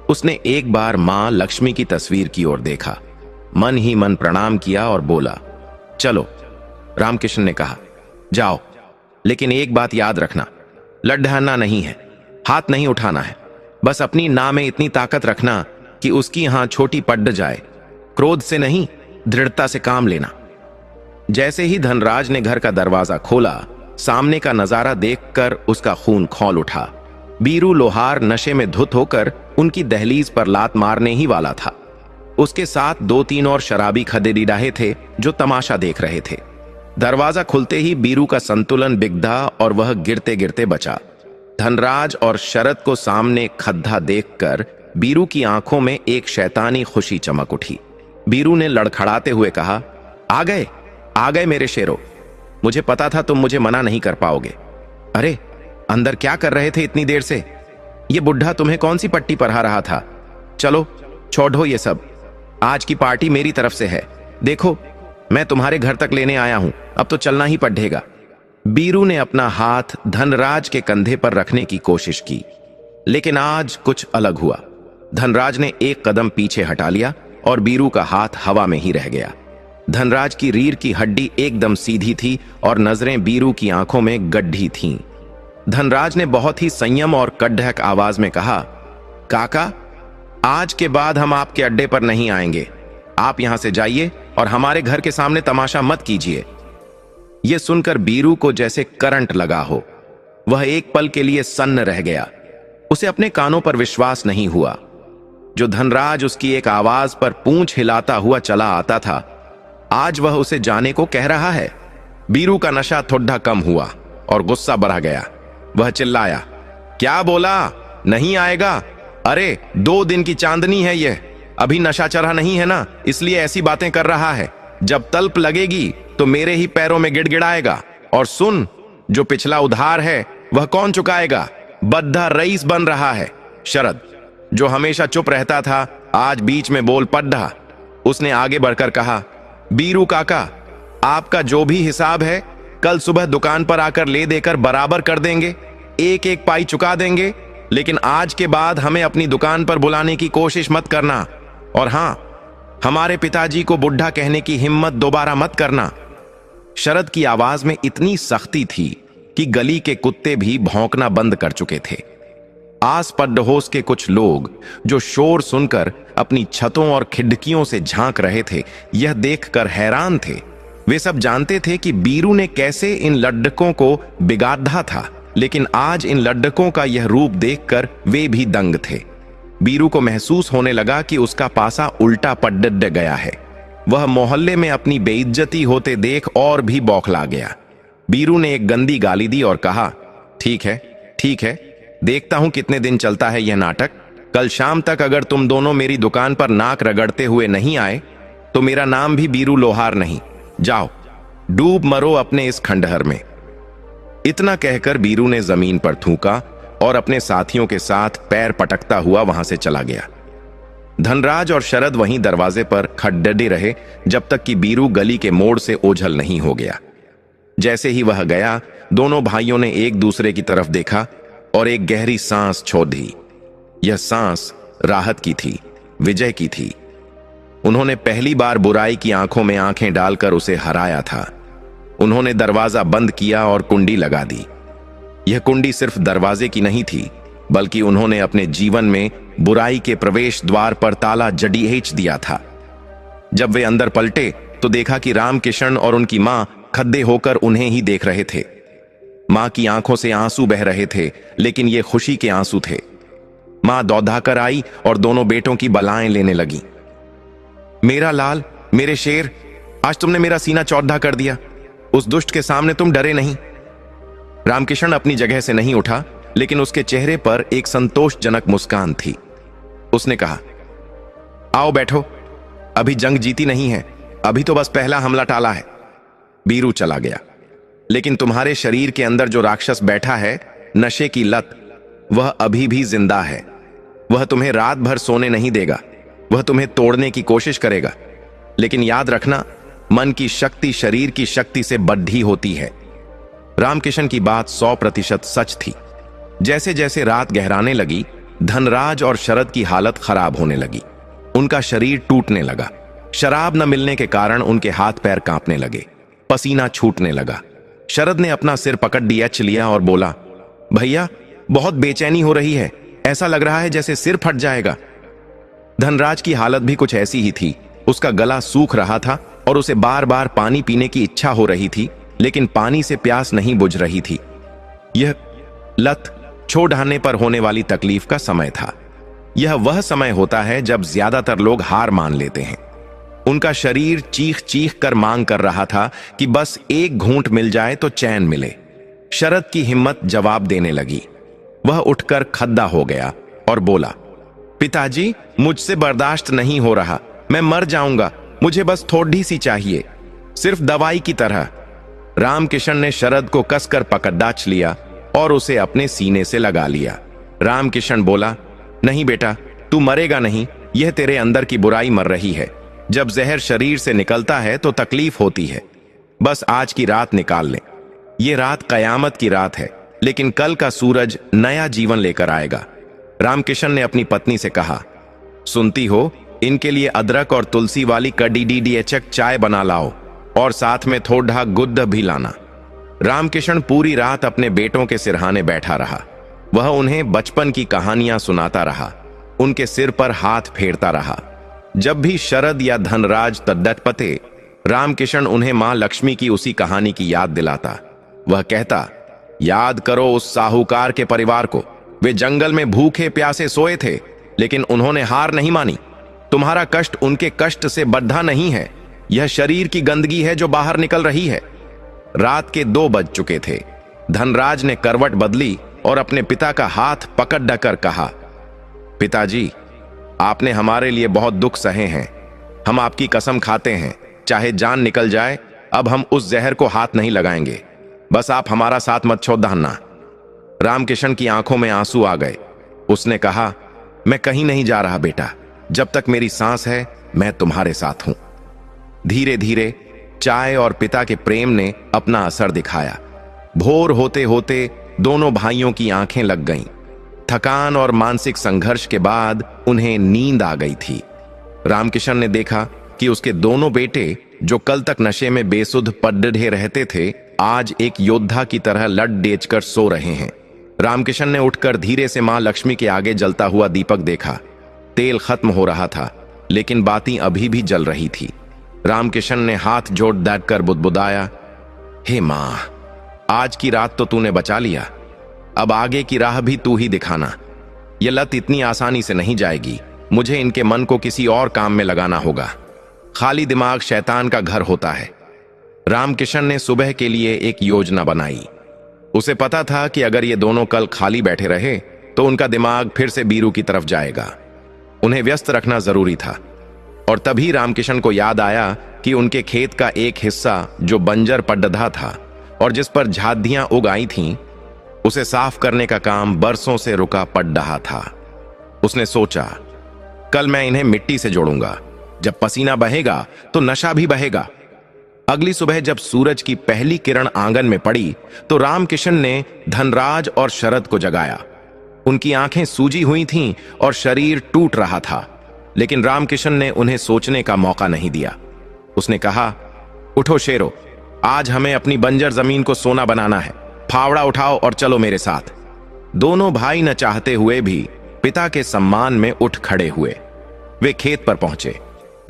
उसने एक बार मां लक्ष्मी की तस्वीर की ओर देखा, मन ही मन प्रणाम किया और बोला, चलो। रामकिशन ने कहा, जाओ, लेकिन एक बात याद रखना, लड्ढाना नहीं है, हाथ नहीं उठाना है। बस अपनी नाव में इतनी ताकत रखना कि उसकी यहां छोटी पड़ जाए। क्रोध से नहीं, दृढ़ता से काम लेना। जैसे ही धनराज ने घर का दरवाजा खोला, सामने का नजारा देखकर उसका खून खौल उठा। बीरू लोहार नशे में धुत होकर उनकी दहलीज पर लात मारने ही वाला था। उसके साथ 2-3 और शराबी खदेड़ाहे थे जो तमाशा देख रहे थे। दरवाजा खुलते ही बीरू का संतुलन बिगड़ा और वह गिरते गिरते बचा। धनराज और शरद को सामने खद्दा देखकर बीरू की आंखों में एक शैतानी खुशी चमक उठी। बीरू ने लड़खड़ाते हुए कहा, आ गए मेरे शेरो, मुझे पता था तुम मुझे मना नहीं कर पाओगे। अरे, अंदर क्या कर रहे थे इतनी देर से? ये बुढ़ा तुम्हें कौन सी पट्टी पढ़ा रहा था? चलो छोड़ो ये सब, आज की पार्टी मेरी तरफ से है। देखो, मैं तुम्हारे घर तक लेने आया हूं, अब तो चलना ही पड़ेगा। बीरू ने अपना हाथ धनराज के कंधे पर रखने की कोशिश की, लेकिन आज कुछ अलग हुआ। धनराज ने एक कदम पीछे हटा लिया और बीरू का हाथ हवा में ही रह गया। धनराज की रीढ़ की हड्डी एकदम सीधी थी और नजरें बीरू की आंखों में गड्ढी थीं। धनराज ने बहुत ही संयम और कड़क आवाज में कहा, काका, आज के बाद हम आपके अड्डे पर नहीं आएंगे। आप यहां से जाइए और हमारे घर के सामने तमाशा मत कीजिए। यह सुनकर बीरू को जैसे करंट लगा हो। वह एक पल के लिए सन्न रह गया। उसे अपने कानों पर विश्वास नहीं हुआ। जो धनराज उसकी एक आवाज पर पूंछ हिलाता हुआ चला आता था, आज वह उसे जाने को कह रहा है। बीरू का नशा थोड़ा कम हुआ और गुस्सा बढ़ा गया। वह चिल्लाया, क्या बोला? नहीं आएगा? अरे 2 दिन की चांदनी है यह, अभी नशा चढ़ा नहीं है ना, इसलिए ऐसी बातें कर रहा है। जब तल्प लगेगी तो मेरे ही पैरों में गिड़गिड़ाएगा। और सुन, जो पिछला उधार है वह कौन चुकाएगा? बद्धा रईस बन रहा है। शरद, जो हमेशा चुप रहता था, आज बीच में बोल पड़ा। उसने आगे बढ़कर कहा, बीरू काका, आपका जो भी हिसाब है कल सुबह दुकान पर आकर ले देकर बराबर कर देंगे, एक एक पाई चुका देंगे। लेकिन आज के बाद हमें अपनी दुकान पर बुलाने की कोशिश मत करना। और हां, हमारे पिताजी को बुढ़ा कहने की हिम्मत दोबारा मत करना। शरद की आवाज में इतनी सख्ती थी कि गली के कुत्ते भी भौंकना बंद कर चुके थे। आस पड़ोस के कुछ लोग जो शोर सुनकर अपनी छतों और खिड़कियों से झांक रहे थे, यह देखकर हैरान थे। वे सब जानते थे कि बीरू ने कैसे इन लड्डकों को बिगाड़ा था, लेकिन आज इन लड्डकों का यह रूप देखकर वे भी दंग थे। बीरू को महसूस होने लगा कि उसका पासा उल्टा पड़ गया है। वह मोहल्ले में अपनी बेइज्जती होते देख और भी बौखला गया। बीरू ने एक गंदी गाली दी और कहा, ठीक है, देखता हूं कितने दिन चलता है यह नाटक। कल शाम तक अगर तुम दोनों मेरी दुकान पर नाक रगड़ते हुए नहीं आए तो मेरा नाम भी बीरू लोहार नहीं। जाओ, डूब मरो अपने इस खंडहर में। इतना कहकर बीरू ने जमीन पर थूका और अपने साथियों के साथ पैर पटकता हुआ वहां से चला गया। धनराज और शरद वहीं दरवाजे पर खड़े रहे जब तक कि बीरू गली के मोड़ से ओझल नहीं हो गया। जैसे ही वह गया, दोनों भाइयों ने एक दूसरे की तरफ देखा और एक गहरी सांस छोड़ दी। यह सांस राहत की थी, विजय की थी। उन्होंने पहली बार बुराई की आंखों में आंखें डालकर उसे हराया था। उन्होंने दरवाजा बंद किया और कुंडी लगा दी। यह कुंडी सिर्फ दरवाजे की नहीं थी, बल्कि उन्होंने अपने जीवन में बुराई के प्रवेश द्वार पर ताला जड़ीहेच दिया था। जब वे अंदर पलटे तो देखा कि रामकिशन और उनकी मां खद्दे होकर उन्हें ही देख रहे थे। मां की आंखों से आंसू बह रहे थे, लेकिन ये खुशी के आंसू थे। मां दौड़ाकर आई और दोनों बेटों की बलाएं लेने लगी। मेरा लाल, मेरे शेर, आज तुमने मेरा सीना चौड़ा कर दिया। उस दुष्ट के सामने तुम डरे नहीं। रामकिशन अपनी जगह से नहीं उठा, लेकिन उसके चेहरे पर एक संतोषजनक मुस्कान थी। उसने कहा, आओ बैठो, अभी जंग जीती नहीं है, अभी तो बस पहला हमला टाला है। बीरू चला गया, लेकिन तुम्हारे शरीर के अंदर जो राक्षस बैठा है, नशे की लत, वह अभी भी जिंदा है। वह तुम्हें रात भर सोने नहीं देगा। वह तुम्हें तोड़ने की कोशिश करेगा, लेकिन याद रखना, मन की शक्ति शरीर की शक्ति से बढ़ी होती है। रामकिशन की बात 100% सच थी। जैसे जैसे रात गहराने लगी, धनराज और शरद की हालत खराब होने लगी। उनका शरीर टूटने लगा। शराब न मिलने के कारण उनके हाथ पैर कांपने लगे, पसीना छूटने लगा। शरद ने अपना सिर पकड़ लिया और बोला, भैया, बहुत बेचैनी हो रही है, ऐसा लग रहा है जैसे सिर फट जाएगा। धनराज की हालत भी कुछ ऐसी ही थी। उसका गला सूख रहा था और उसे बार बार पानी पीने की इच्छा हो रही थी, लेकिन पानी से प्यास नहीं बुझ रही थी। यह लत छोड़ने पर होने वाली तकलीफ का समय था। यह वह समय होता है जब ज्यादातर लोग हार मान लेते हैं। उनका शरीर चीख चीख कर मांग कर रहा था कि बस एक घूंट मिल जाए तो चैन मिले। शरद की हिम्मत जवाब देने लगी। वह उठकर खद्दा हो गया और बोला, पिताजी, मुझसे बर्दाश्त नहीं हो रहा, मैं मर जाऊंगा, मुझे बस थोड़ी सी चाहिए, सिर्फ दवाई की तरह। रामकिशन ने शरद को कसकर पकड़ लिया और उसे अपने सीने से लगा लिया। रामकिशन बोला, नहीं बेटा, तू मरेगा नहीं, यह तेरे अंदर की बुराई मर रही है। जब जहर शरीर से निकलता है तो तकलीफ होती है। बस आज की रात निकाल ले। ये रात कयामत की रात है, लेकिन कल का सूरज नया जीवन लेकर आएगा। रामकिशन ने अपनी पत्नी से कहा, सुनती हो, इनके लिए अदरक और तुलसी वाली कड़ीडीडीएचक चाय बना लाओ और साथ में थोड़ा गुद्ध भी लाना। रामकिशन पूरी रात अपने बेटों के सिरहाने बैठा रहा। वह उन्हें बचपन की कहानियां सुनाता रहा, उनके सिर पर हाथ फेरता रहा। जब भी शरद या धनराज तड़पते, रामकिशन उन्हें मां लक्ष्मी की उसी कहानी की याद दिलाता। वह कहता, याद करो उस साहूकार के परिवार को। वे जंगल में भूखे प्यासे सोए थे, लेकिन उन्होंने हार नहीं मानी। तुम्हारा कष्ट उनके कष्ट से बढ़ा नहीं है, यह शरीर की गंदगी है जो बाहर निकल रही है। रात के 2 बज चुके थे। धनराज ने करवट बदली और अपने पिता का हाथ पकड़ कहा, पिताजी, आपने हमारे लिए बहुत दुख सहे हैं। हम आपकी कसम खाते हैं, चाहे जान निकल जाए, अब हम उस जहर को हाथ नहीं लगाएंगे। बस आप हमारा साथ मत छोड़ना। रामकिशन की आंखों में आंसू आ गए। उसने कहा, मैं कहीं नहीं जा रहा बेटा, जब तक मेरी सांस है मैं तुम्हारे साथ हूं। धीरे धीरे चाय और पिता के प्रेम ने अपना असर दिखाया। भोर होते होते दोनों भाइयों की आंखें लग गईं। थकान और मानसिक संघर्ष के बाद उन्हें नींद आ गई थी। रामकिशन ने देखा कि उसके दोनों बेटे, जो कल तक नशे में बेसुध पड़े रहते थे, आज एक योद्धा की तरह लड़ डेचकर सो रहे हैं। रामकिशन ने उठकर धीरे से मां लक्ष्मी के आगे जलता हुआ दीपक देखा। तेल खत्म हो रहा था, लेकिन बाती अभी भी जल रही थी। रामकिशन ने हाथ जोड़ दाग कर बुदबुदाया, हे मां, आज की रात तो तूने बचा लिया, अब आगे की राह भी तू ही दिखाना। यह लत इतनी आसानी से नहीं जाएगी, मुझे इनके मन को किसी और काम में लगाना होगा। खाली दिमाग शैतान का घर होता है। रामकिशन ने सुबह के लिए एक योजना बनाई। उसे पता था कि अगर ये दोनों कल खाली बैठे रहे तो उनका दिमाग फिर से बीरू की तरफ जाएगा। उन्हें व्यस्त रखना जरूरी था। और तभी रामकिशन को याद आया कि उनके खेत का एक हिस्सा जो बंजर पड्डा था और जिस पर झादियां उग आई थीं, उसे साफ करने का काम बरसों से रुका पड़ रहा था। उसने सोचा, कल मैं इन्हें मिट्टी से जोड़ूंगा। जब पसीना बहेगा तो नशा भी बहेगा। अगली सुबह जब सूरज की पहली किरण आंगन में पड़ी तो रामकिशन ने धनराज और शरद को जगाया। उनकी आंखें सूजी हुई थीं और शरीर टूट रहा था, लेकिन रामकिशन ने उन्हें सोचने का मौका नहीं दिया। उसने कहा, उठो शेरो, आज हमें अपनी बंजर जमीन को सोना बनाना है। फावड़ा उठाओ और चलो मेरे साथ। दोनों भाई न चाहते हुए भी पिता के सम्मान में उठ खड़े हुए। वे खेत पर पहुंचे।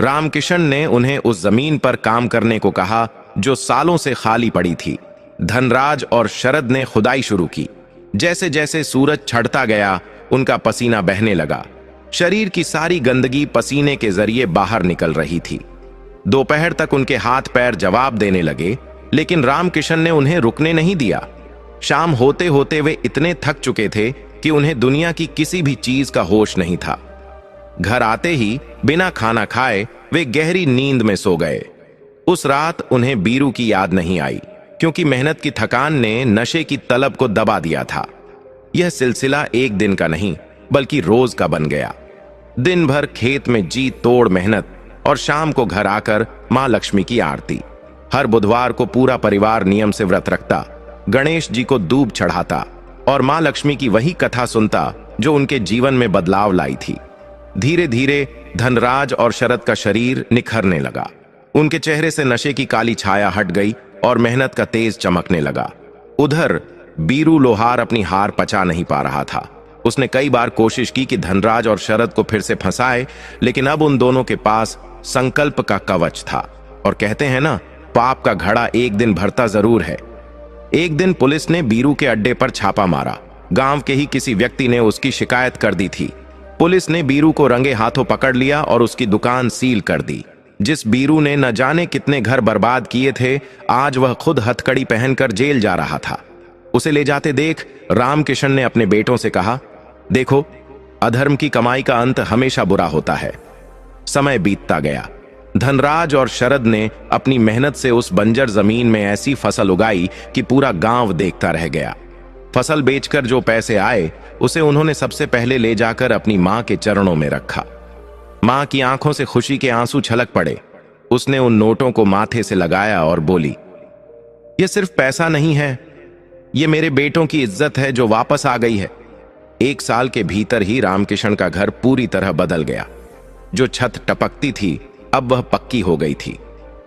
रामकिशन ने उन्हें उस जमीन पर काम करने को कहा जो सालों से खाली पड़ी थी। धनराज और शरद ने खुदाई शुरू की। जैसे जैसे सूरज चढ़ता गया, उनका पसीना बहने लगा। शरीर की सारी गंदगी पसीने के जरिए बाहर निकल रही थी। दोपहर तक उनके हाथ पैर जवाब देने लगे, लेकिन रामकिशन ने उन्हें रुकने नहीं दिया। शाम होते होते वे इतने थक चुके थे कि उन्हें दुनिया की किसी भी चीज का होश नहीं था। घर आते ही बिना खाना खाए वे गहरी नींद में सो गए। उस रात उन्हें बीरू की याद नहीं आई, क्योंकि मेहनत की थकान ने नशे की तलब को दबा दिया था। यह सिलसिला एक दिन का नहीं, बल्कि रोज का बन गया। दिन भर खेत में जी तोड़ मेहनत और शाम को घर आकर मां लक्ष्मी की आरती। हर बुधवार को पूरा परिवार नियम से व्रत रखता, गणेश जी को दूब चढ़ाता और मां लक्ष्मी की वही कथा सुनता जो उनके जीवन में बदलाव लाई थी। धीरे धीरे धनराज और शरद का शरीर निखरने लगा। उनके चेहरे से नशे की काली छाया हट गई और मेहनत का तेज चमकने लगा। उधर बीरू लोहार अपनी हार पचा नहीं पा रहा था। उसने कई बार कोशिश की कि धनराज और शरद को फिर से फंसाए, लेकिन अब उन दोनों के पास संकल्प का कवच था। और कहते हैं ना, पाप का घड़ा एक दिन भरता जरूर है। एक दिन पुलिस ने बीरू के अड्डे पर छापा मारा। गांव के ही किसी व्यक्ति ने उसकी शिकायत कर दी थी। पुलिस ने बीरू को रंगे हाथों पकड़ लिया और उसकी दुकान सील कर दी। जिस बीरू ने न जाने कितने घर बर्बाद किए थे, आज वह खुद हथकड़ी पहनकर जेल जा रहा था। उसे ले जाते देख रामकिशन ने अपने बेटों से कहा, देखो, अधर्म की कमाई का अंत हमेशा बुरा होता है। समय बीतता गया। धनराज और शरद ने अपनी मेहनत से उस बंजर जमीन में ऐसी फसल उगाई कि पूरा गांव देखता रह गया। फसल बेचकर जो पैसे आए, उसे उन्होंने सबसे पहले ले जाकर अपनी मां के चरणों में रखा। मां की आंखों से खुशी के आंसू छलक पड़े। उसने उन नोटों को माथे से लगाया और बोली, यह सिर्फ पैसा नहीं है, ये मेरे बेटों की इज्जत है जो वापस आ गई है। 1 साल के भीतर ही रामकिशन का घर पूरी तरह बदल गया। जो छत टपकती थी, अब वह पक्की हो गई थी।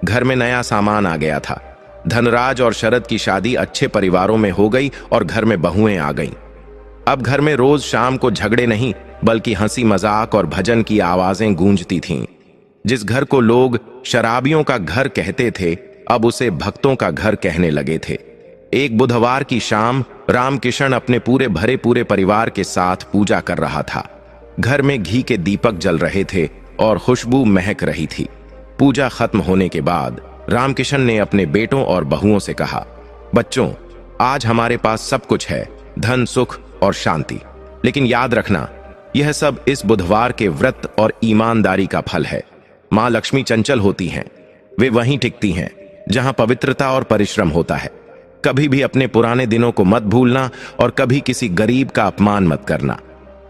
घर में नया सामान आ गया था। धनराज और शरद की शादी अच्छे परिवारों में हो गई और घर में बहुएं आ गईं। अब घर में रोज शाम को झगड़े नहीं, बल्कि हंसी मजाक और भजन की आवाजें गूंजती थीं। जिस घर को लोग शराबियों का घर कहते थे, अब उसे भक्तों का घर कहने लगे थे। एक बुधवार की शाम रामकिशन अपने पूरे परिवार के साथ पूजा कर रहा था। घर में घी के दीपक जल रहे थे और खुशबू महक रही थी। पूजा खत्म होने के बाद रामकिशन ने अपने बेटों और बहुओं से कहा, बच्चों, आज हमारे पास सब कुछ है, धन, सुख और शांति। लेकिन याद रखना, यह सब इस बुधवार के व्रत और ईमानदारी का फल है। मां लक्ष्मी चंचल होती हैं। वे वहीं टिकती हैं जहां पवित्रता और परिश्रम होता है। कभी भी अपने पुराने दिनों को मत भूलना और कभी किसी गरीब का अपमान मत करना।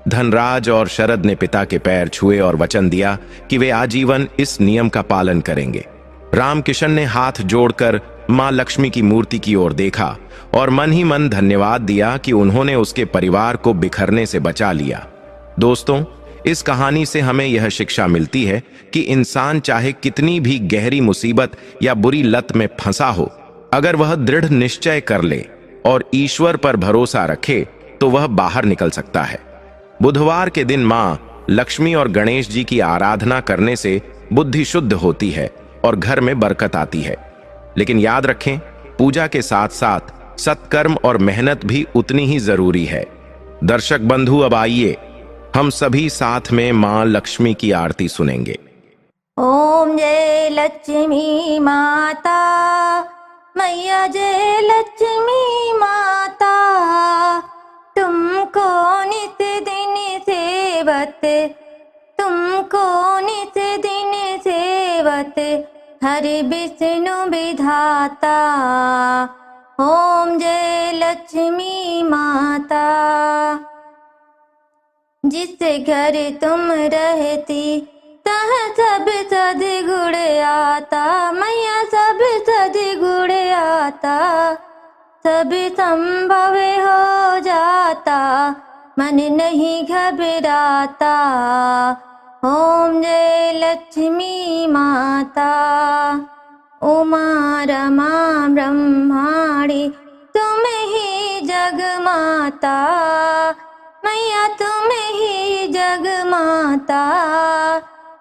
धनराज और शरद ने पिता के पैर छुए और वचन दिया कि वे आजीवन इस नियम का पालन करेंगे। रामकिशन ने हाथ जोड़कर मां लक्ष्मी की मूर्ति की ओर देखा और मन ही मन धन्यवाद दिया कि उन्होंने उसके परिवार को बिखरने से बचा लिया। दोस्तों, इस कहानी से हमें यह शिक्षा मिलती है कि इंसान चाहे कितनी भी गहरी मुसीबत या बुरी लत में फंसा हो, अगर वह दृढ़ निश्चय कर ले और ईश्वर पर भरोसा रखे तो वह बाहर निकल सकता है। बुधवार के दिन मां लक्ष्मी और गणेश जी की आराधना करने से बुद्धि शुद्ध होती है और घर में बरकत आती है। लेकिन याद रखें, पूजा के साथ साथ सत्कर्म और मेहनत भी उतनी ही जरूरी है। दर्शक बंधु, अब आइए हम सभी साथ में मां लक्ष्मी की आरती सुनेंगे। ओम जय लक्ष्मी माता, मैया जय लक्ष्मी माता, तुमको नित दिन सेवत, तुमको नित दिन सेवत, हरि विष्णु विधाता। ओम जय लक्ष्मी माता। जिस घर तुम रहती तह सब सद्गुण आता, मैया सब सद्गुण आता, सब संभव हो जाता, मन नहीं घबराता। ओम जय लक्ष्मी माता। उमा रमा ब्रह्माणी तुम ही जगमाता, मैया तुम ही जगमाता,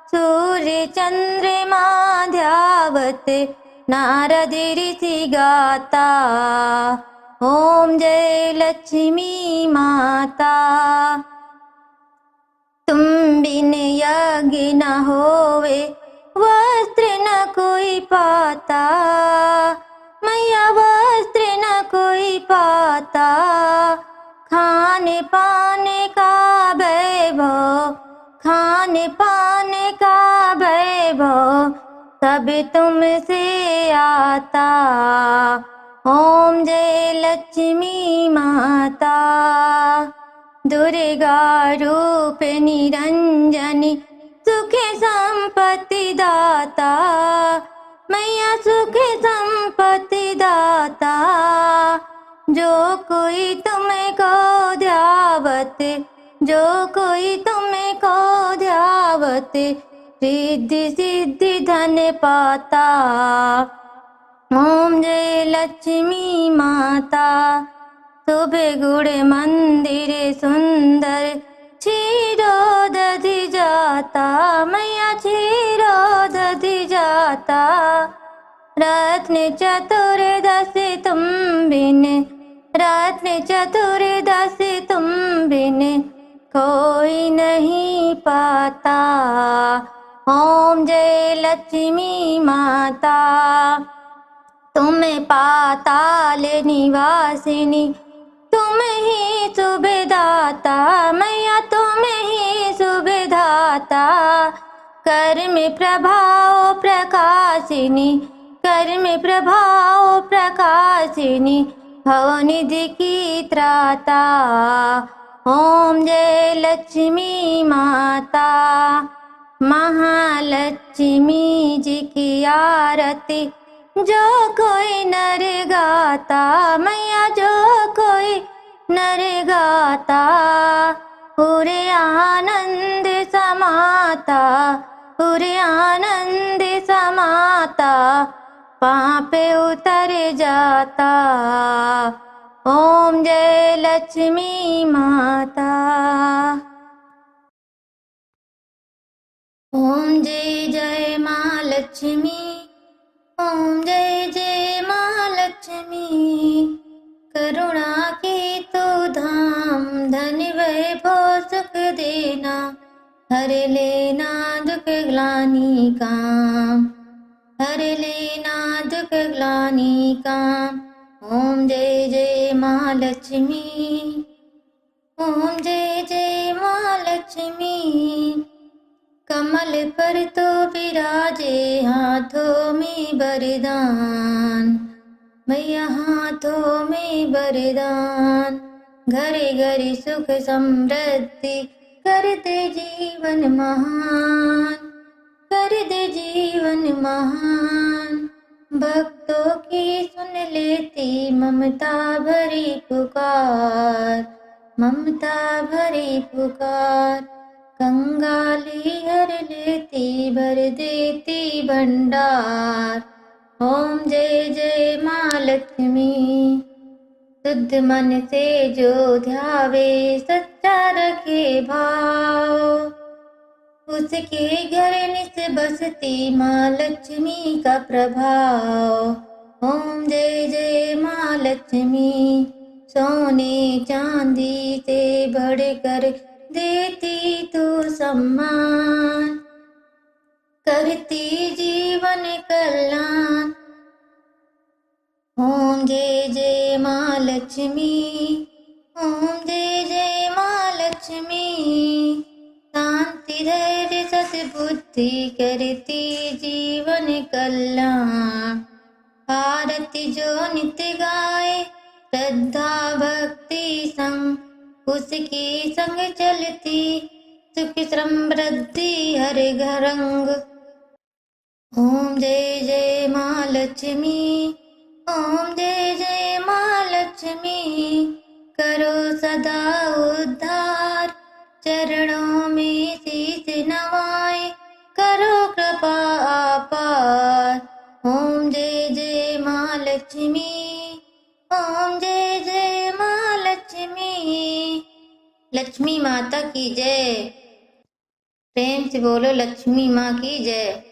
सूर्य चंद्रमा ध्यावत, नारद ऋषि गाता। ओम जय लक्ष्मी माता। तुम बिन यज्ञ न होवे, वस्त्र न कोई पाता, मैया वस्त्र न कोई पाता, खाने पाने का वैभव, खाने पाने का वैभव, सब तुमसे आता। ओम जय लक्ष्मी माता। दुर्गा रूप निरंजनी, सुख संपत्ति दाता, मैया सुख संपत्ति दाता, जो कोई तुम्हें को ध्यावत, जो कोई तुम्हें को ध्यावत, रिद्धि सिद्धि धन पाता। ओम जय लक्ष्मी माता। सुबह गुड़ मंदिर सुंदर, क्षीरोदधि जाता, मैया क्षीरोदधि जाता, रत्न चतुर्दशी तुम बिन, रत्न चतुर्दशी तुम बिन, कोई नहीं पाता। ओम जय लक्ष्मी माता। तुम पाताल निवासिनी, तुम ही सुविधाता, मैया तुम ही सुविधाता, कर्म प्रभाव प्रकाशिनी, कर्म प्रभाव प्रकाशिनी, भवनिधि की त्राता। ओम जय लक्ष्मी माता। महालक्ष्मी जी की आरती जो कोई नर गाता, मैया जो कोई नर गाता, पूरे आनंद समाता, पूरे आनंद समाता, पाप उतर जाता। ओम जय लक्ष्मी माता। ओम जय जय माँ लक्ष्मी, ओम जय जय माँ लक्ष्मी, करुणा की तू धाम, धन वैभव सुख देना, हर लेना दुख ग्लानि काम, हर लेना दुख ग्लानि काम। ओम जय जय माँ लक्ष्मी, ओम जय जय माँ लक्ष्मी, कमल पर तो विराजे हाथों में वरदान, मैया हाथों में वरदान, घरे घरे सुख समृद्धि कर दे जीवन महान, कर दे जीवन महान। भक्तों की सुन लेती ममता भरी पुकार, ममता भरी पुकार, कंगाली हर लेती भर देती भंडार। ओम जय जय माँ लक्ष्मी। शुद्ध मन से जो ध्यावे, सच्चा रखे भाव, उसके घर नित बसती माँ लक्ष्मी का प्रभाव। ओम जय जय माँ लक्ष्मी, सोने चांदी से बढ़कर देती तू सम्मान, करती जीवन कल्याण। ओम जय जय माँ लक्ष्मी, ओम जय जय माँ लक्ष्मी, शांति धैर्य सद्बुद्धि करती जीवन कल्याण। आरती जो नित्य गाए श्रद्धा भक्ति संग, उसकी संग चलती सुख समृद्धि हर घरंग। ओम जय जय माँ लक्ष्मी, ओम जय जय माँ लक्ष्मी, करो सदा उद्धार, चरणों में शीश नवाए, करो कृपा अपार। ओम जय जय माँ लक्ष्मी, ओम जय जय माँ लक्ष्मी। लक्ष्मी माता की जय। प्रेम से बोलो लक्ष्मी माँ की जय।